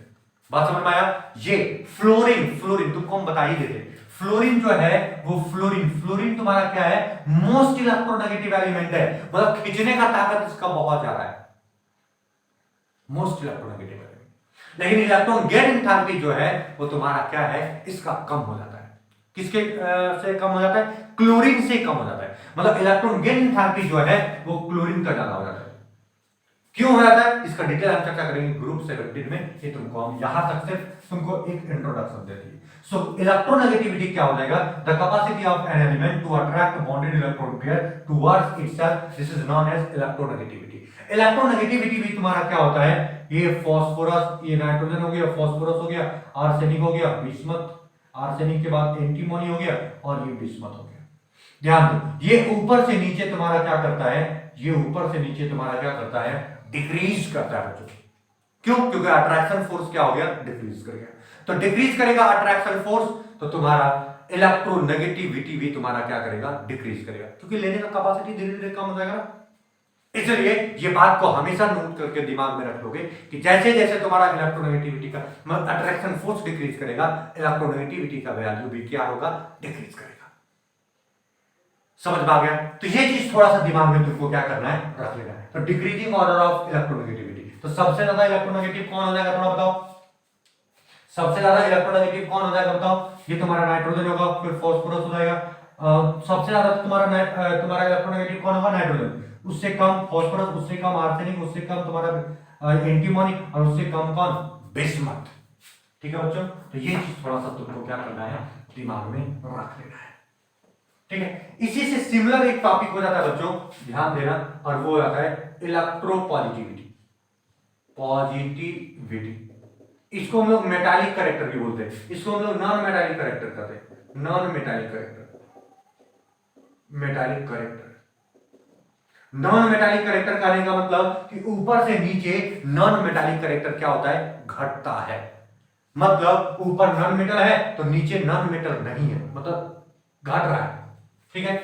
बात समझ में आया। ये फ्लोरीन तुमको हम बता ही देते, फ्लोरीन जो है वो फ्लोरीन तुम्हारा क्या है, मोस्ट इलेक्ट्रोनेगेटिव एलिमेंट है, मतलब खींचने का ताकत इसका बहुत ज्यादा है, मोस्ट इलेक्ट्रोनेगेटिव एलिमेंट। लेकिन इलेक्ट्रॉन गेट एंथैल्पी जो है वो तुम्हारा क्या है, इसका कम हो जाता है। किसके से कम हो जाता है? क्लोरीन से कम हो जाता है। मतलब इलेक्ट्रॉन गेट एंथैल्पी जो है वो क्लोरीन का ज्यादा हो जाता है। क्यों हो जाता है इसका डिटेल हम चर्चा करेंगे ग्रुप 17 में। ये तुमको हम यहां तक से तुमको एक इंट्रोडक्शन दे दी। सो इलेक्ट्रोनेगेटिविटी क्या हो जाएगा? The capacity of an element to attract bonded electron pair towards itself, this is known as electronegativity. Electronegativity भी तुम्हारा क्या होता है? ये फास्फोरस, ये नाइट्रोजन हो गया, फास्फोरस हो गया, आर्सेनिक हो गया, बिस्मथ, आर्सेनिक के बाद एंटीमोनी हो गया और ये बिस्मथ हो गया। ध्यान दो, ये ऊपर से नीचे तुम्हारा क्या करता है? ये ऊपर से नीचे तुम्हारा क्या करता है? डिक्रीज करता है बच्चों। क्यों? क्योंकि अट्रैक्शन फोर्स क्या हो गया? डिक्रीज कर गया। तो डिक्रीज करेगा अट्रैक्शन फोर्स, तो तुम्हारा इलेक्ट्रोनेगेटिविटी भी तुम्हारा क्या करेगा? डिक्रीज करेगा, क्योंकि लेने का कैपेसिटी धीरे धीरे कम हो जाएगा ना। इसलिए ये बात को हमेशा नोट करके दिमाग में रख लोगे कि जैसे जैसे तुम्हारा इलेक्ट्रोनेगेटिविटी का अट्रैक्शन फोर्स डिक्रीज करेगा, इलेक्ट्रोनेगेटिविटी का वैल्यू भी क्या होगा? डिक्रीज करेगा। समझ में आ गया? तो ये चीज थोड़ा सा दिमाग में तुमको क्या करना है? रख लेना है। तो डिक्रीजिंग ऑर्डर ऑफ इलेक्ट्रोनेगेटिविटी, तो सबसे ज्यादा इलेक्ट्रोनेगेटिव कौन हो जाएगा? थोड़ा बताओ, सबसे ज्यादा इलेक्ट्रोनेगेटिव कौन हो जाएगा? बताओ। ये तुम्हारा नाइट्रोजन होगा, फिर फास्फोरस हो जाएगा। सबसे ज्यादा तुम्हारा इलेक्ट्रोनेगेटिव कौन होगा? नाइट्रोजन। उससे कम फास्फोरस, उससे कम आर्सेनिक, उससे कम तुम्हारा एंटीमोनी और उससे कम कौन? बिस्मथ। ठीक है बच्चों, तो ये चीज थोड़ा सा तुमको क्या करना है? दिमाग में रख लेना है। ठीक है, इसी से सिमिलर एक टॉपिक हो जाता है बच्चों, ध्यान देना, और वो आता है इलेक्ट्रोपॉजिटिविटी। पॉजिटिविटी, इसको हम लोग मेटालिक कैरेक्टर भी बोलते हैं, इसको हम लोग नॉन मेटालिक कैरेक्टर कहते हैं। Non metallic character, metallic character, non metallic character कहने का मतलब कि ऊपर से नीचे नॉन मेटालिक कैरेक्टर क्या होता है? घटता है। मतलब ऊपर नॉन मेटल है तो नीचे नॉन मेटल नहीं है, मतलब घट रहा है। ठीक है,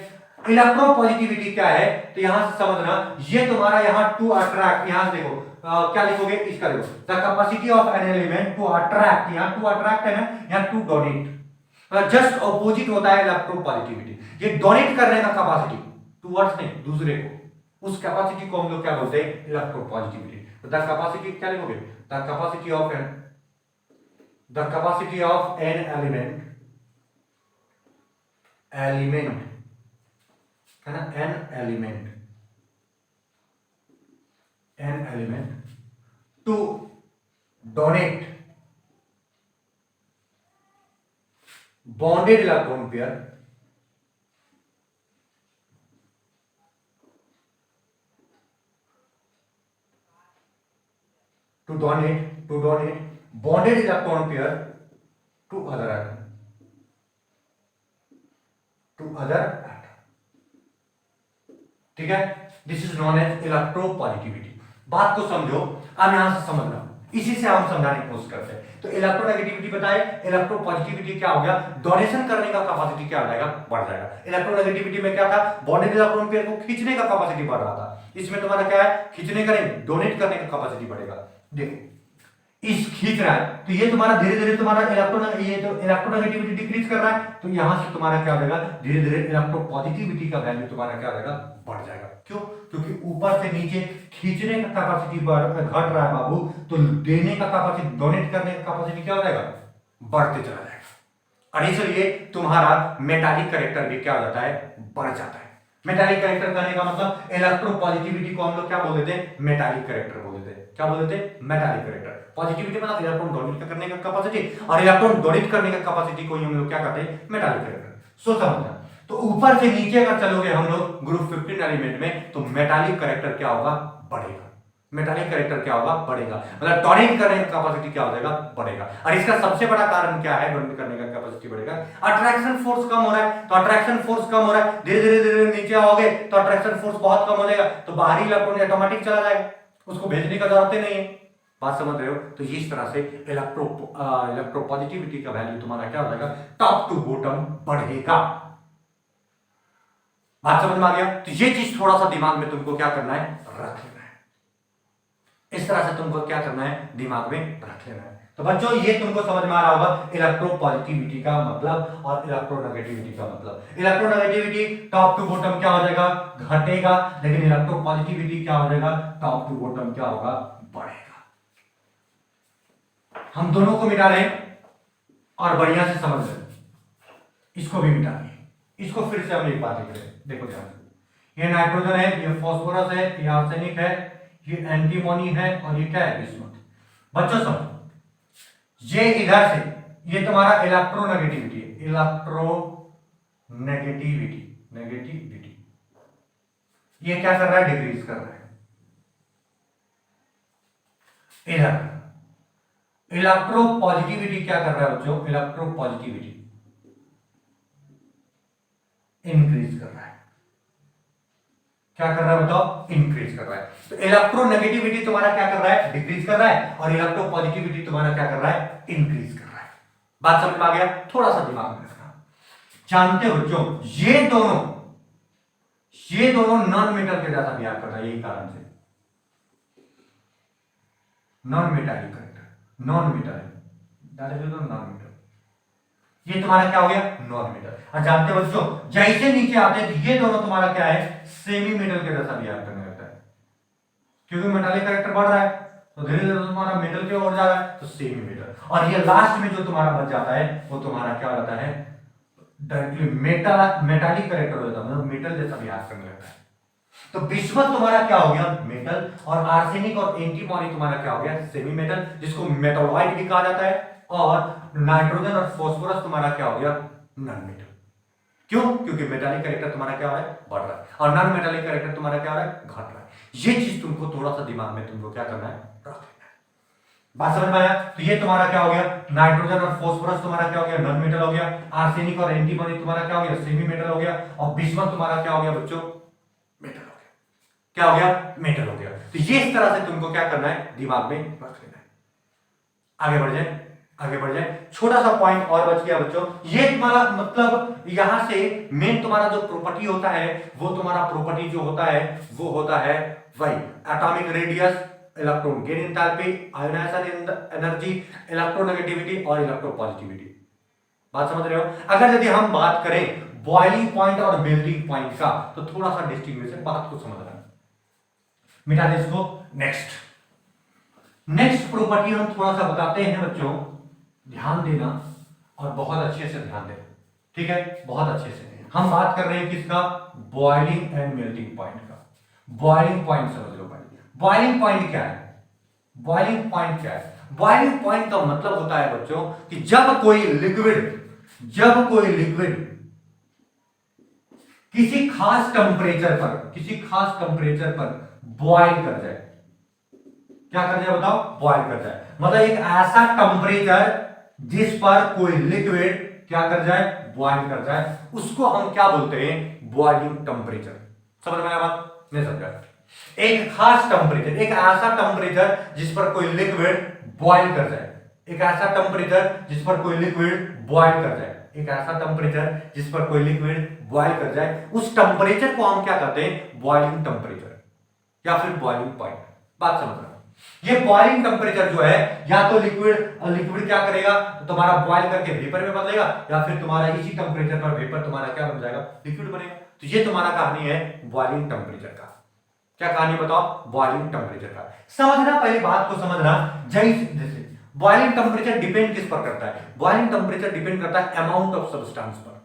इलेक्ट्रोपॉजिटिविटी क्या है? तो यहां से समझना, ये तुम्हारा यहां टू अट्रैक्ट, यहां देखो क्या लिखोगे? इसका देखो, the capacity of an element to attract, यहां टू अट्रैक्ट है ना, यहां टू डोनेट, जस्ट ऑपोजिट होता है इलेक्ट्रोपॉजिटिविटी। ये डोनेट करने का कैपेसिटी, टुवर्ड्स नहीं, दूसरे को, उस कैपेसिटी को हम लोग क्या बोलते हैं? इलेक्ट्रोपॉजिटिविटी। तो द कैपेसिटी क्या लिखोगे? The capacity of an, the capacity of an element, element है ना, an element, an element to donate bonded electron pair to donate bonded electron pair to other atom, to other atom. ठीक है, this is known as electropositivity. बात को समझो, अब यहां से समझना, इसी से हम समझाने की कोशिश करते हैं। तो इलेक्ट्रोनेगेटिविटी बताए, इलेक्ट्रोपॉजिटिविटी क्या हो गया? डोनेशन करने का कैपेसिटी क्या हो जाएगा? बढ़ जाएगा। इलेक्ट्रोनेगेटिविटी में क्या था? बॉन्डेड इलेक्ट्रॉन पेयर को खींचने का कैपेसिटी बढ़ रहा था, इसमें तुम्हारा क्या है? खींचने का नहीं, डोनेट करने का कैपेसिटी बढ़ेगा। देखो इस खींच रहा है तो ये तुम्हारा धीरे धीरे तुम्हारा इलेक्ट्रोनेगेटिविटी डिक्रीज कर रहा है, तो यहां से तुम्हारा क्या हो जाएगा? धीरे धीरे इलेक्ट्रोपॉजिटिविटी का वैल्यू तुम्हारा क्या हो जाएगा? बढ़ जाएगा। क्यों? क्योंकि ऊपर से नीचे खींचने का कैपेसिटी घट रहा है बाबू, तो देने का कैपेसिटी, डोनेट करने का कैपेसिटी क्या हो जाएगा? बढ़ते चला जाएगा। और इसलिए तुम्हारा मेटालिक कैरेक्टर भी क्या हो जाता है? बढ़ जाता है। मेटालिक कैरेक्टर कहने का मतलब इलेक्ट्रोपॉजिटिविटी को हम लोग क्या बोल देते हैं? मेटालिक कैरेक्टर बोल देते हैं। क्या बोल देते हैं? Metallic character. पॉजिटिविटी मतलब इलेक्ट्रॉन डोनेट करने का कैपेसिटी, और इलेक्ट्रॉन डोनेट करने का कैपेसिटी को हम लोग क्या कहते हैं? Metallic character. सो समझना, तो ऊपर से नीचे अगर चलोगे हम लोग ग्रुप 15 एलिमेंट में, तो मेटालिक कैरेक्टर क्या होगा? बढ़ेगा। मेटालिक कैरेक्टर क्या होगा? बढ़ेगा। मतलब डोनेट करने का कैपेसिटी क्या हो जाएगा? बढ़ेगा। और इसका सबसे बड़ा कारण क्या है डोनेट करने का कैपेसिटी बढ़ेगा? अट्रैक्शन फोर्स कम हो रहा है। तो अट्रैक्शन फोर्स कम हो रहा है, धीरे धीरे धीरे नीचे आओगे तो अट्रैक्शन फोर्स बहुत कम हो जाएगा, तो बाहरी इलेक्ट्रॉन ऑटोमेटिक चला जाएगा, उसको भेजने का जरूरत ही नहीं है। बात समझ रहे हो? तो इस तरह से इलेक्ट्रोपॉजिटिविटी का वैल्यू तुम्हारा क्या हो जाएगा? टॉप टू बॉटम बढ़ेगा। बात समझ में आ गया? तो ये चीज थोड़ा सा दिमाग में तुमको क्या करना है? रख लेना है। इस तरह से तुमको क्या करना है? दिमाग में रख लेना है। तो बच्चों ये तुमको समझ में आ रहा होगा इलेक्ट्रोपॉजिटिविटी का मतलब और इलेक्ट्रोनेगेटिविटी का मतलब। इलेक्ट्रोनेगेटिविटी टॉप टू बॉटम क्या हो जाएगा? घटेगा। लेकिन इलेक्ट्रोपॉजिटिविटी क्या हो जाएगा? टॉप टू बॉटम क्या होगा? बढ़ेगा। हम दोनों को मिटा रहे हैं और बढ़िया से समझ रहे हैं, इसको भी मिटा दिए। इसको फिर से हम एक बात लिख रहे हैं, देखो ध्यान से, ये नाइट्रोजन है, ये फास्फोरस है, ये आर्सेनिक है, ये एंटीमोनी है और ये क्या है, बिस्मुथ। बच्चों समझो, ये इधर से ये तुम्हारा इलेक्ट्रोनेगेटिविटी है, नेगेटिविटी ये क्या कर रहा है, डिक्रीज कर रहा है। इधर इलेक्ट्रो पॉजिटिविटी क्या कर रहा है बच्चों, इलेक्ट्रो पॉजिटिविटी इंक्रीज कर रहा है। क्या कर रहा है बताओ, इंक्रीज कर रहा है। तो इलेक्ट्रोनेगेटिविटी तुम्हारा क्या कर रहा है, डिक्रीज कर रहा है, और इलेक्ट्रो पॉजिटिविटी तुम्हारा क्या कर रहा है, इंक्रीज कर रहा है। बात समझ में आ गया? थोड़ा सा दिमाग में रखना। जानते हो बच्चों, ये दोनों नॉन मेटल के जैसा बिहेव करता है, यही कारण से non metallic character, non metal, ये तुम्हारा क्या हो गया, नॉन मेटल। और जानते हो बच्चों, जैसे नीचे आते हैं ये दोनों तुम्हारा क्या है, सेमी मेटल के जैसा बिहेव करने लगता है, क्योंकि मेटालिक करेक्टर बढ़ रहा है तो धीरे धीरे तुम्हारा मेटल की ओर जा रहा है, तो सेमी मेटल। और ये लास्ट में जो तुम्हारा बच जाता है वो तुम्हारा क्या होता है, डायरेक्टली मेटालिक करेक्टर हो जाता है, मतलब मेटल जैसा बिहेव करने लगता है। तो बिस्मथ तुम्हारा क्या हो गया, मेटल, और आर्सेनिक और एंटीमोनी तुम्हारा क्या हो गया, सेमी मेटल, जिसको मेटालॉइड भी कहा जाता है। और नाइट्रोजन और फास्फोरस तुम्हारा क्या हो गया, नॉन मेटल। क्यों? क्योंकि मेटालिक कैरेक्टर तुम्हारा क्या हो रहा है, बढ़ रहा है, और नॉन मेटालिक कैरेक्टर तुम्हारा क्या हो रहा है, घट रहा है। ये चीज तुमको थोड़ा सा दिमाग में तुमको क्या करना है, रख लेना है। बात समझ में आया? तो ये तुम्हारा क्या हो गया, नाइट्रोजन और फास्फोरस तुम्हारा क्या हो गया, नॉन मेटल हो गया। आर्सेनिक और एंटीमोनी तुम्हारा क्या हो गया, सेमी मेटल हो गया। और बिस्मथ तुम्हारा क्या हो गया बच्चों, मेटल हो गया। क्या हो गया, मेटल हो गया। तो ये इस तरह से तुमको क्या करना है, दिमाग में रख लेना है। आगे बढ़ जाए, छोटा सा पॉइंट और बच गया बच्चों। ये तुम्हारा मतलब यहां से मेन तुम्हारा जो प्रॉपर्टी होता है, वो तुम्हारा प्रॉपर्टी जो होता है वो होता है वही atomic radius, electron gain enthalpy, ionization energy, electronegativity और इलेक्ट्रोपॉजिटिविटी। बात समझ रहे हो? अगर यदि हम बात करें बॉइलिंग पॉइंट और मेल्टिंग पॉइंट का, तो थोड़ा सा डिस्टिंग्विश बात को समझना, मिटा दे इसको। नेक्स्ट प्रॉपर्टी हम थोड़ा सा बताते हैं बच्चों, ध्यान देना और बहुत अच्छे से ध्यान देना, ठीक है, बहुत अच्छे से। हम बात कर रहे हैं किसका, बॉइलिंग एंड मेल्टिंग पॉइंट का। बॉइलिंग पॉइंट समझ लो भाई, बॉइलिंग पॉइंट क्या है, बॉइलिंग पॉइंट क्या है? बॉइलिंग पॉइंट का मतलब होता है बच्चों कि जब कोई लिक्विड किसी खास टेम्परेचर पर बॉइल कर जाए। क्या कर जाए बताओ, बॉइल कर जाए, मतलब एक ऐसा टेम्परेचर जिस पर कोई लिक्विड क्या कर जाए, बॉइल कर जाए, उसको हम क्या बोलते हैं, बॉइलिंग टेम्परेचर। समझ में आया बात? नहीं समझा? एक खास टेम्परेचर, एक ऐसा टेम्परेचर जिस पर कोई लिक्विड बॉइल कर जाए, एक ऐसा टेम्परेचर जिस पर कोई लिक्विड बॉइल कर जाए, एक ऐसा टेम्परेचर जिस पर कोई लिक्विड बॉइल कर जाए, उस टेम्परेचर को हम क्या कहते हैं, बॉइलिंग टेम्परेचर या फिर बॉइलिंग पॉइंट। बात समझ रहे हो? ये बॉइलिंग टेम्परेचर जो है, या तो लिक्विड क्या करेगा, तुम्हारा बॉइल करके वेपर में बदलेगा, या फिर तुम्हारा इसी टेम्परेचर पर वेपर तुम्हारा क्या बन जाएगा, लिक्विड बनेगा। तो ये तुम्हारा कहानी है बॉइलिंग टेम्परेचर का। क्या कहानी बताओ, बॉइलिंग टेम्परेचर का। समझना, पहली बात को समझना। जैसे बॉइलिंग टेम्परेचर डिपेंड किस पर करता है, बॉइलिंग टेम्परेचर डिपेंड करता है अमाउंट ऑफ सब्सटेंस पर।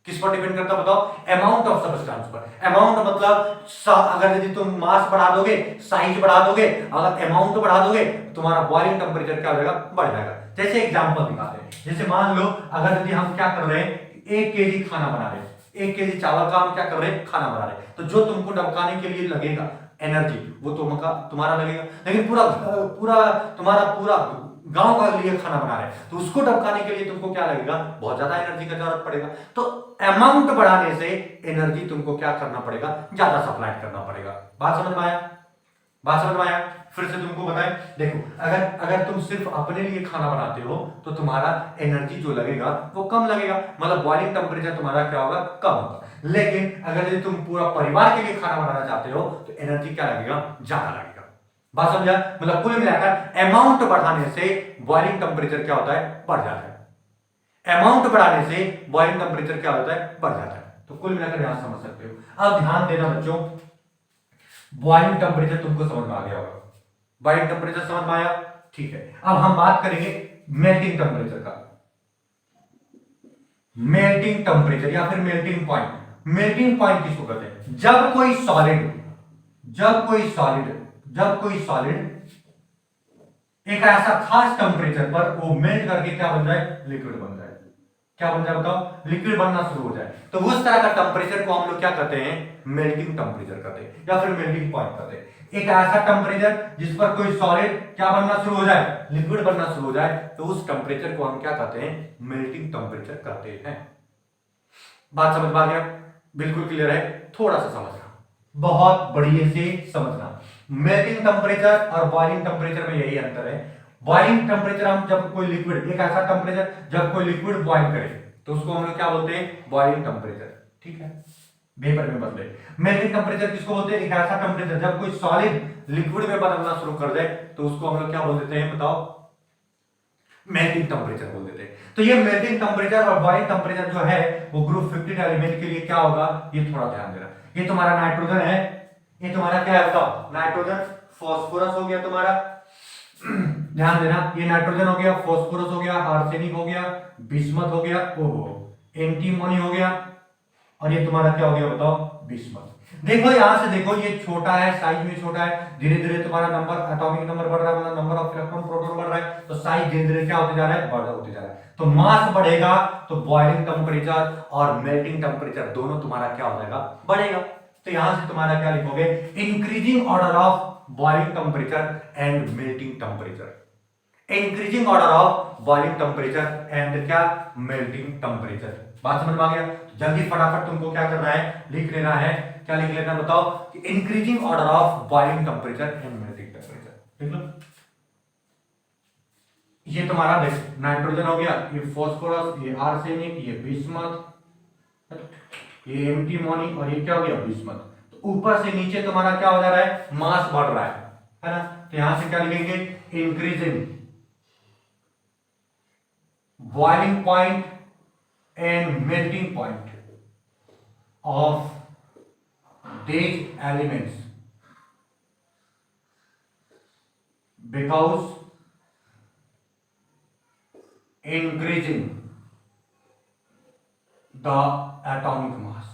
किस पर डिपेंड करता है बताओ, अमाउंट ऑफ सब्सटेंस पर। अमाउंट मतलब अगर यदि तुम मास बढ़ा दोगे, साइज बढ़ा दोगे, अगर अमाउंट बढ़ा दोगे, तुम्हारा बॉइलिंग टेम्परेचर क्या हो जाएगा, बढ़ जाएगा। जैसे एग्जांपल दिखाते हैं, जैसे मान लो अगर यदि हम क्या कर रहे हैं, 1 केजी खाना बना रहे हैं, 1 केजी चावल का हम क्या कर रहे हैं, खाना बना रहे हैं, तो जो तुमको डबकाने के लिए लगेगा एनर्जी, वो तुम्हारा लगेगा। लेकिन पूरा गांव का लिए खाना बना रहे हैं, तो उसको डबकाने के लिए तुमको क्या लगेगा, बहुत ज्यादा एनर्जी का जरूरत पड़ेगा। तो अमाउंट बढ़ाने से एनर्जी तुमको क्या करना पड़ेगा, ज्यादा सप्लाई करना पड़ेगा। बात समझ में आया? फिर से तुमको बताएं, देखो अगर तुम सिर्फ अपने लिए खाना बनाते हो तो तुम्हारा एनर्जी जो लगेगा वो कम लगेगा, मतलब बॉइलिंग टेम्परेचर तुम्हारा क्या होगा, कम होगा। लेकिन अगर यदि तुम पूरा परिवार के लिए खाना बनाना चाहते हो तो एनर्जी क्या लगेगा, ज्यादा लगेगा। बात समझा? मतलब कुल मिलाकर अमाउंट बढ़ाने से बॉइलिंग टेम्परेचर क्या होता है, बढ़ जाता है। अमाउंट बढ़ाने से बॉइलिंग टेम्परेचर क्या होता है, बढ़ जाता है। तो कुल मिलाकर यहां समझ सकते हो। अब ध्यान देना बच्चों, बॉइलिंग टेम्परेचर तुमको समझ में आ गया होगा, बॉइलिंग टेम्परेचर समझ में आया, ठीक है। अब हम बात करेंगे मेल्टिंग टेम्परेचर का, मेल्टिंग टेम्परेचर या फिर मेल्टिंग पॉइंट। मेल्टिंग पॉइंट किसको कहते हैं? जब कोई सॉलिड एक ऐसा खास टेम्परेचर पर वो मेल्ट करके क्या बन जाए? लिक्विड बन जाए। क्या बन जाए बताओ? लिक्विड बनना शुरू हो जाए। तो उस तरह का टेम्परेचर को हम लोग क्या कहते हैं? मेल्टिंग टेम्परेचर कहते हैं या फिर मेल्टिंग पॉइंट कहते हैं। एक ऐसा टेम्परेचर जिस पर कोई सॉलिड क्या बनना शुरू हो जाए? लिक्विड बनना शुरू हो जाए, तो उस टेम्परेचर को हम क्या कहते हैं? मेल्टिंग टेम्परेचर कहते हैं। बात समझ में आ गया? बिल्कुल क्लियर है? थोड़ा सा समझना, बहुत बढ़िया से समझना। मेल्टिंग टेम्परेचर और बॉइलिंग टेम्परेचर में यही अंतर है। बॉइलिंग टेम्परेचर हम जब कोई लिक्विड, एक ऐसा टेम्परेचर जब कोई लिक्विड बॉइल करे तो उसको हम लोग क्या बोलते हैं? Boiling temperature. ठीक है, वेपर में बदले। मेल्टिंग टेम्परेचर किसको बोलते हैं? एक ऐसा टेम्परेचर जब कोई सॉलिड लिक्विड में बदलना शुरू कर दे तो उसको हम लोग क्या बोल देते हैं बताओ? मेल्टिंग टेम्परेचर बोल देते हैं। तो ये मेल्टिंग टेम्परेचर और बॉइलिंग टेम्परेचर जो है वो ग्रुप 15 एलिमेंट के लिए क्या होगा, ये थोड़ा ध्यान देना। ये तुम्हारा नाइट्रोजन है, ये तुम्हारा क्या है बताओ? नाइट्रोजन। फास्फोरस हो गया तुम्हारा, ध्यान देना, ये नाइट्रोजन हो गया, फास्फोरस हो गया, आर्सेनिक हो गया, बिस्मथ हो गया, ओहो, एंटीमोनी हो गया, और ये तुम्हारा क्या हो गया बताओ? बिस्मथ। देखो यहां से देखो, ये छोटा है, साइज में छोटा है, धीरे धीरे तुम्हारा नंबर, एटॉमिक नंबर बढ़ रहा है, मतलब नंबर ऑफ इलेक्ट्रॉन प्रोटॉन बढ़ रहा है, तो साइज धीरे धीरे क्या होते जा रहा है? बढ़ होते जा रहा है। तो मास बढ़ेगा तो बॉइलिंग टेम्परेचर और मेल्टिंग टेम्परेचर दोनों तुम्हारा क्या हो जाएगा? बढ़ेगा। तो यहां से तुम्हारा क्या लिखोगे? Increasing order of boiling temperature and melting temperature. Increasing order of boiling temperature and क्या? Melting temperature. बात समझ में आ गया? जल्दी फटाफट तुमको क्या करना है? लिख लेना है। क्या लिख लेना बताओ? कि increasing order of boiling temperature and melting temperature. लिख लो। ये तुम्हारा नाइट्रोजन हो गया, ये फास्फोरस, ये आर्सेनिक, ये बिस्मथ, ये एंटीमोनी, और ये क्या हो गया? बिस्मथ। तो ऊपर से नीचे तुम्हारा क्या हो जा रहा है? मास बढ़ रहा है ना? तो यहां से क्या लिखेंगे? Increasing boiling point and melting point of these elements because increasing the atomic mass।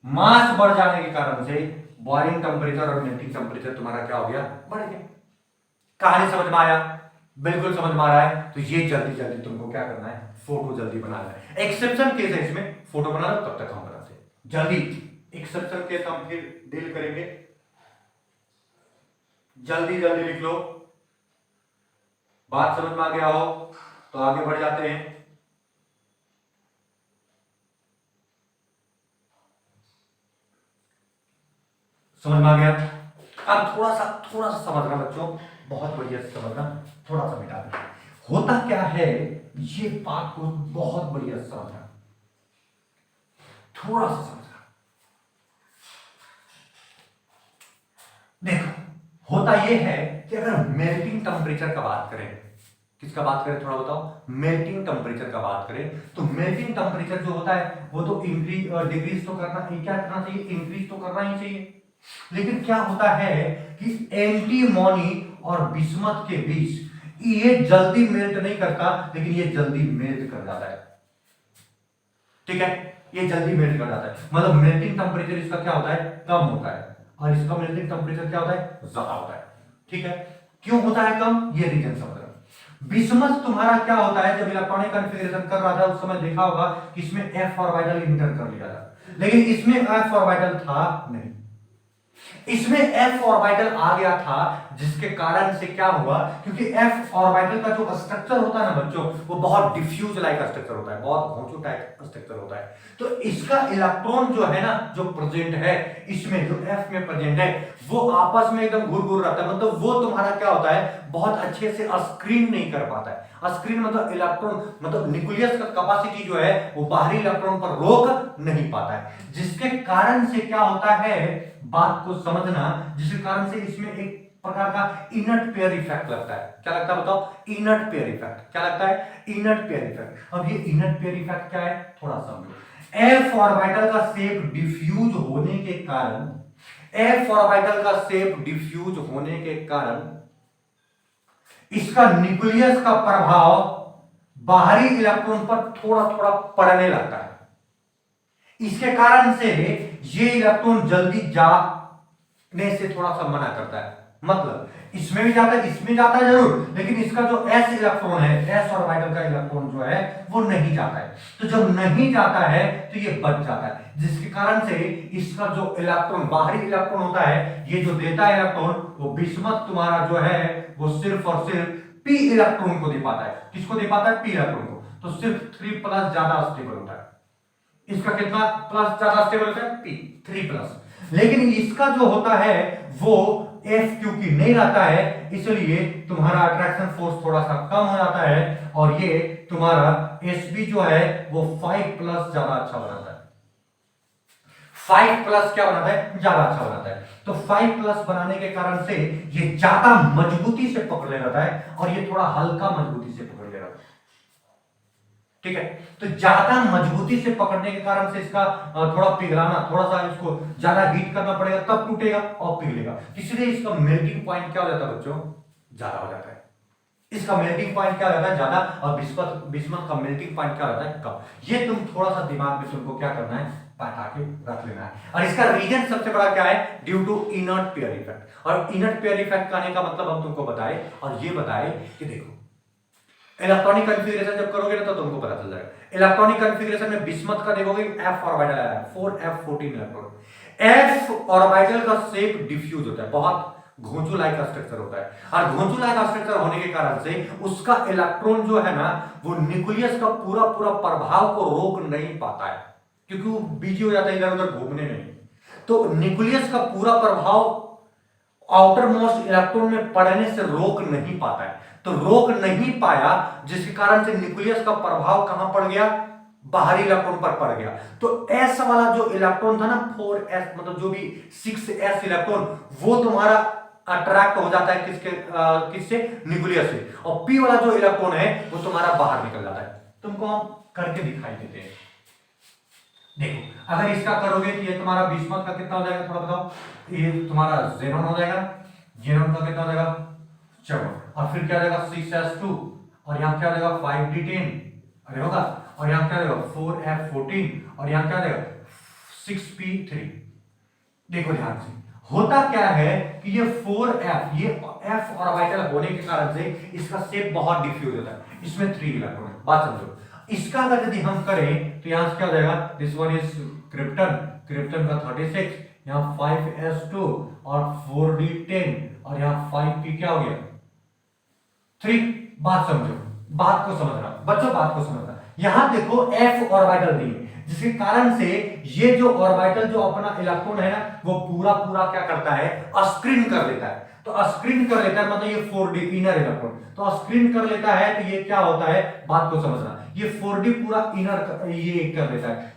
मास बढ़ जाने के कारण से बॉइलिंग टेम्परेचर और मेल्टिंग टेम्परेचर तुम्हारा क्या हो गया? बढ़ गया। कहानी समझ में आया? बिल्कुल समझ में आ रहा है? तो ये जल्दी जल्दी तुमको क्या करना है? फोटो जल्दी बनाना है। एक्सेप्शन केस है इसमें, फोटो बना लो, तब तक हम बनाते हैं जल्दी। एक्सेप्शन केस हम फिर डील करेंगे, जल्दी जल्दी लिख लो। बात समझ में आ गया हो तो आगे बढ़ जाते हैं। समझ में आ गया? अब थोड़ा सा समझना बच्चों, बहुत बढ़िया से समझना, थोड़ा सा मिटा देना। होता क्या है, ये बात को बहुत बढ़िया से समझना, थोड़ा सा समझना। देखो होता ये है कि अगर मेल्टिंग टेम्परेचर का बात करें, किसका बात करें थोड़ा बताओ? मेल्टिंग टेम्परेचर का बात करें तो मेल्टिंग टेम्परेचर जो होता है वो तो इंक्रीज डिक्रीज तो करना, क्या करना चाहिए? इंक्रीज तो करना ही चाहिए। लेकिन क्या होता है कि एंटीमोनी और बिस्मथ के बीच ये जल्दी मेल्ट नहीं करता, लेकिन ये जल्दी मेल्ट कर जाता है। ठीक है, ये जल्दी मेल्ट कर जाता है, मतलब मेल्टिंग टेम्परेचर इसका क्या होता है? कम होता है, और इसका मेल्टिंग टेम्परेचर क्या होता है? ज्यादा होता है। ठीक है, क्यों होता है कम? ये रीजन समझ रहा। बिस्मथ तुम्हारा क्या होता है? जब इलेक्ट्रॉनिक कॉन्फ़िगरेशन कर रहा था उस समय देखा होगा कि इसमें f ऑर्बिटल इंटर कर लिया था, लेकिन इसमें f ऑर्बिटल था नहीं। इसमें f ऑर्बिटल आ गया था, जिसके कारण से क्या हुआ? क्योंकि f ऑर्बिटल का जो स्ट्रक्चर होता है ना बच्चों, वो बहुत डिफ्यूज लाइक स्ट्रक्चर होता है, बहुत घोंचू टाइप स्ट्रक्चर होता है। तो इसका इलेक्ट्रॉन जो है ना, जो प्रेजेंट है इसमें, जो f में प्रेजेंट है, वो आपस में एकदम घुर घुर रहता है, मतलब वो तुम्हारा क्या होता है? बहुत अच्छे से स्क्रीन नहीं कर पाता है। स्क्रीन मतलब इलेक्ट्रॉन, मतलब न्यूक्लियस का कैपेसिटी जो है वो बाहरी इलेक्ट्रॉन पर रोक नहीं पाता है, जिसके कारण से क्या होता है? बात को समझना, जिसके कारण से इसमें एक प्रकार का इनर्ट पेयर इफेक्ट लगता है। क्या लगता है बताओ? Inert pair effect. क्या लगता है? Inert pair effect. अब ये इनर्ट पेयर इफेक्ट क्या है थोड़ा समझो। एफ ऑर्बिटल का शेप डिफ्यूज होने के कारण, एफ ऑर्बिटल का शेप डिफ्यूज होने के कारण इसका न्यूक्लियस का प्रभाव बाहरी इलेक्ट्रॉन पर थोड़ा थोड़ा पड़ने लगता है। इसके कारण से ये इलेक्ट्रॉन जल्दी जाने से थोड़ा सा मना करता है। मतलब इसमें भी जाता है, इसमें जाता है जरूर, लेकिन इसका जो s इलेक्ट्रॉन है, s ऑर्बिटल का इलेक्ट्रॉन जो है वो नहीं जाता है। तो जब नहीं जाता है तो ये बच जाता है, जिसके कारण से इसका जो इलेक्ट्रॉन, बाहरी इलेक्ट्रॉन होता है, ये जो देता है इलेक्ट्रॉन, वो बिस्मथ तुम्हारा जो है वो सिर्फ और सिर्फ p इलेक्ट्रॉन को दे पाता है। किसको दे पाता है? p इलेक्ट्रॉन को। तो सिर्फ 3 प्लस ज्यादा स्टेबल होता है। इसका कितना प्लस ज्यादा स्टेबल होता है? p 3 plus. लेकिन इसका जो होता है वो F क्योंकि नहीं रहता है, इसलिए तुम्हारा अट्रैक्शन फोर्स थोड़ा सा कम हो जाता है, और ये तुम्हारा Sb जो है वो 5 प्लस ज्यादा अच्छा बनाता है। 5 प्लस क्या बनाता है? ज्यादा अच्छा बनाता है। तो 5 प्लस बनाने के कारण से ये ज्यादा मजबूती से पकड़ ले रहता है, और ये थोड़ा हल्का मजबूती से पकड़ ले रहता है। ठीक है, तो ज्यादा मजबूती से पकड़ने के कारण से इसका थोड़ा पिघलाना, थोड़ा सा इसको ज्यादा हीट करना पड़ेगा, तब टूटेगा और पिघलेगा। इसलिए इसका मेल्टिंग पॉइंट क्या हो जाता है बच्चों? ज्यादा हो जाता है। इसका मेल्टिंग पॉइंट क्या हो जाता है? ज्यादा। और बिस्मथ का मेल्टिंग पॉइंट क्या हो जाता है? कम। ये तुम थोड़ा सा दिमाग में तुमको क्या करना है? बैठा के रख लेना है। और इसका रीजन सबसे बड़ा क्या है? Due to inert pair effect. और इनर्ट पेयर इफेक्ट कहने का मतलब हम तुमको बताए, और ये बताए कि देखो इलेक्ट्रॉनिक कॉन्फ़िगरेशन जब करोगे ना तो तुमको पता चल जाएगा। इलेक्ट्रॉनिक कॉन्फ़िगरेशन में बिस्मथ का देखोगे f ऑर्बिटल आया है, 4f14 इलेक्ट्रॉन। f ऑर्बिटल का शेप डिफ्यूज होता है, बहुत घोंचू लाइक स्ट्रक्चर होता है, और घोंचू लाइक स्ट्रक्चर होने के कारण से उसका इलेक्ट्रॉन जो है ना वो न्यूक्लियस का पूरा पूरा प्रभाव को रोक नहीं पाता है, क्योंकि वो बिजी हो जाता है इधर उधर घूमने में। तो न्यूक्लियस का पूरा प्रभाव आउटर मोस्ट इलेक्ट्रॉन में पड़ने से रोक नहीं पाता है। तो रोक नहीं पाया, जिसके कारण से न्यूक्लियस का प्रभाव कहां पड़ गया? बाहरी इलेक्ट्रॉन पर पड़ गया। तो s वाला जो इलेक्ट्रॉन था ना 4s, मतलब जो भी 6s इलेक्ट्रॉन, वो तुम्हारा अट्रैक्ट हो जाता है किससे? न्यूक्लियस से। और p वाला जो इलेक्ट्रॉन है वो तुम्हारा बाहर निकल जाता है। तुमको हम करके दिखाई देते हैं। देखो अगर इसका करोगे तो ये तुम्हारा बिस्मथ का कितना हो जाएगा थोड़ा बताओ? ये तुम्हारा जेनॉन हो जाएगा। जेनॉन का कितना हो जाएगा? 7। और फिर क्या हो जाएगा? 6s2, और यहाँ क्या हो जाएगा? 5d10, अरे होगा। और यहाँ क्या हो जाएगा? 4f14, और यहाँ क्या हो जाएगा? 6p3। देखो ध्यान से, होता क्या है कि ये 4f, ये f ऑर्बिटल होने के कारण से इसका शेप बहुत डिफ्यूज होता है। इसमें 3 इलेक्ट्रॉन है, बात समझो। इसका अगर यदि हम करें तो यहां से क्या हो जाएगा? This one is krypton, krypton का 36, यहाँ 5s2 और 4d10, और यहाँ 5p क्या हो गया? 3। बात समझो, बात को समझना बच्चों, बात को समझना। यहां देखो f ऑर्बिटल नहीं है, जिसके कारण से ये जो ऑर्बिटल जो अपना इलेक्ट्रॉन है ना वो पूरा पूरा क्या करता है? स्क्रीन कर लेता है। तो स्क्रीन कर लेता है मतलब ये 4d इनर इलेक्ट्रॉन, तो स्क्रीन कर लेता है, तो ये क्या होता है? बात को समझना, ये 4d पूरा इनर ये कर लेता है,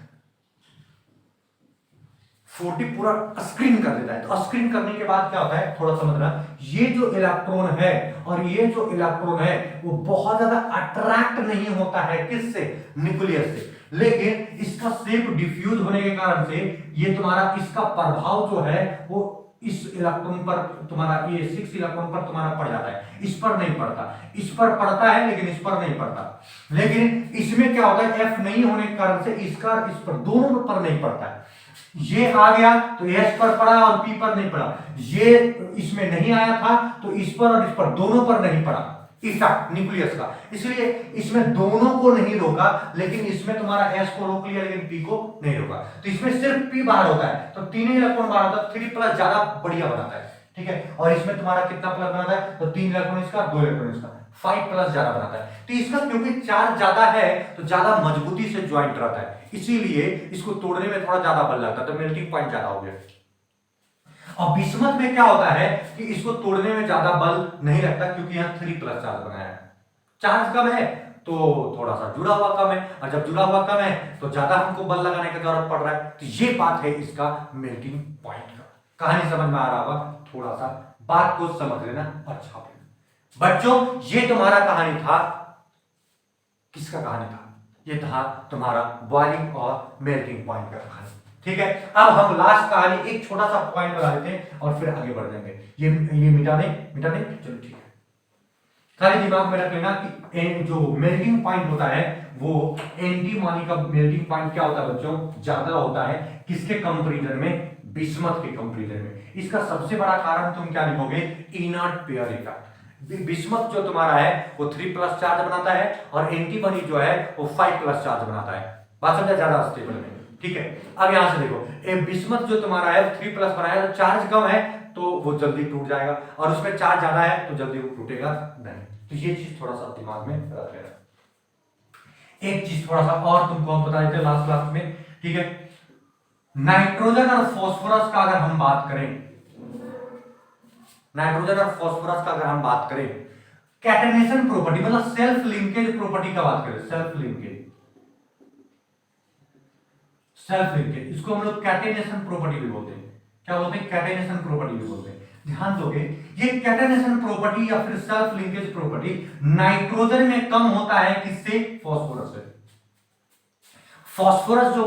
4d पूरा स्क्रीन कर देता है। तो स्क्रीन करने के बाद क्या होता है? थोड़ा समझना, ये जो इलेक्ट्रॉन है और ये जो इलेक्ट्रॉन है वो बहुत ज्यादा अट्रैक्ट नहीं होता है, किससे? न्यूक्लियस से। लेकिन इसका शेप डिफ्यूज होने के कारण से ये तुम्हारा इसका प्रभाव जो है वो इस इलेक्ट्रॉन पर, तुम्हारा ये 6 इलेक्ट्रॉन पर तुम्हारा पड़ जाता है, इस पर नहीं पड़ता। इस पर पड़ता है लेकिन इस पर नहीं पड़ता। लेकिन इसमें क्या होता है? F नहीं होने के कारण से इसका इस पर दोनों पर नहीं पड़ता है। ये आ गया तो S पर पड़ा और P पर नहीं पड़ा, ये इसमें नहीं आया था तो इस पर और इस पर दोनों पर नहीं पड़ा इफेक्ट न्यूक्लियस का, इसलिए इसमें दोनों को नहीं रोका, लेकिन इसमें तुम्हारा S को रोक लिया लेकिन P को नहीं रोका। तो इसमें सिर्फ P बाहर होता है, तो 3 इलेक्ट्रॉन बाहर होता है, 3 प्लस ज्यादा बढ़िया बनाता है। ठीक है, और इसमें तुम्हारा कितना प्लस बनाता है? तो 3 इलेक्ट्रॉन इसका, 2 इलेक्ट्रॉन इसका, 5 प्लस ज्यादा बनाता है। तो इसका क्योंकि चार्ज ज्यादा है तो ज्यादा मजबूती से ज्वाइंट रहता है, इसीलिए इसको तोड़ने में थोड़ा ज्यादा बल लगता है, तो मेल्टिंग पॉइंट ज्यादा हो गया। और बिस्मथ में क्या होता है कि इसको तोड़ने में ज्यादा बल नहीं लगता, क्योंकि यहाँ 3 प्लस चार्ज बनाया है। चार्ज कम है तो थोड़ा सा जुड़ा हुआ कम है, और जब जुड़ा हुआ कम है तो ज्यादा हमको बल लगाने की जरूरत पड़ रहा है। तो ये बात है इसका मेल्टिंग पॉइंट का। कहानी समझ में आ रहा होगा? थोड़ा सा बात को समझ लेना अच्छा बच्चों। ये तुम्हारा कहानी था, किसका कहानी था? ये था तुम्हारा बॉइलिंग और मेल्टिंग पॉइंट का कहानी। ठीक है, अब हम लास्ट कहानी एक छोटा सा पॉइंट बना लेते हैं और फिर आगे बढ़ जाएंगे। ये मिटा नहीं, चलो ठीक है। सारे दिमाग में रख लेना कि जो मेल्टिंग पॉइंट होता है वो एंटीमॉनी का मेल्टिंग पॉइंट क्या होता है बच्चों, ज्यादा होता है किसके कंपैरिजन में, बिस्मथ के कंपैरिजन में। इसका सबसे बड़ा कारण तुम क्या लिखोगे, इनर्ट पेयर इफेक्ट। बिस्मथ जो तुम्हारा है वो 3+ चार्ज बनाता है और एंटीमॉनी जो है वो 5+ चार्ज बनाता है। बात समझा, ज्यादा स्टेबल में। ठीक है, अब यहां से देखो बिस्मथ जो तुम्हारा है 3+ बनाया तो चार्ज कम है तो वो जल्दी टूट जाएगा, और उसमें चार्ज ज्यादा है तो जल्दी वो टूटेगा नहीं। तो ये चीज थोड़ा सा दिमाग में रख लेना। एक चीज थोड़ा सा और तुमको हम बता देते लास्ट क्लास में, ठीक है। नाइट्रोजन और फास्फोरस का अगर हम बात करें, नाइट्रोजन और फास्फोरस का अगर हम बात करें, कैटेनेशन प्रॉपर्टी मतलब सेल्फ लिंकेज प्रॉपर्टी का बात करें, सेल्फ लिंकेज, सेल्फ लिंकेज, इसको हम लोग कैटेनेशन प्रॉपर्टी भी बोलते हैं। क्या बोलते हैं, कैटेनेशन प्रॉपर्टी भी बोलते हैं। ध्यान दोगे, ये कैटेनेशन प्रॉपर्टी या फिर सेल्फ लिंकेज प्रॉपर्टी नाइट्रोजन में कम होता है किससे, फास्फोरस से। फास्फोरस जो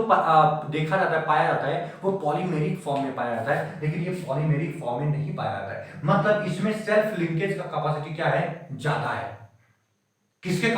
देखा जाता है, पाया जाता है, वो पॉलीमेरिक फॉर्म में पाया जाता है, लेकिन ये पॉलीमेरिक फॉर्म में नहीं पाया जाता है। मतलब इसमें सेल्फ लिंकेज का कैपेसिटी क्या है, ज्यादा है। किसके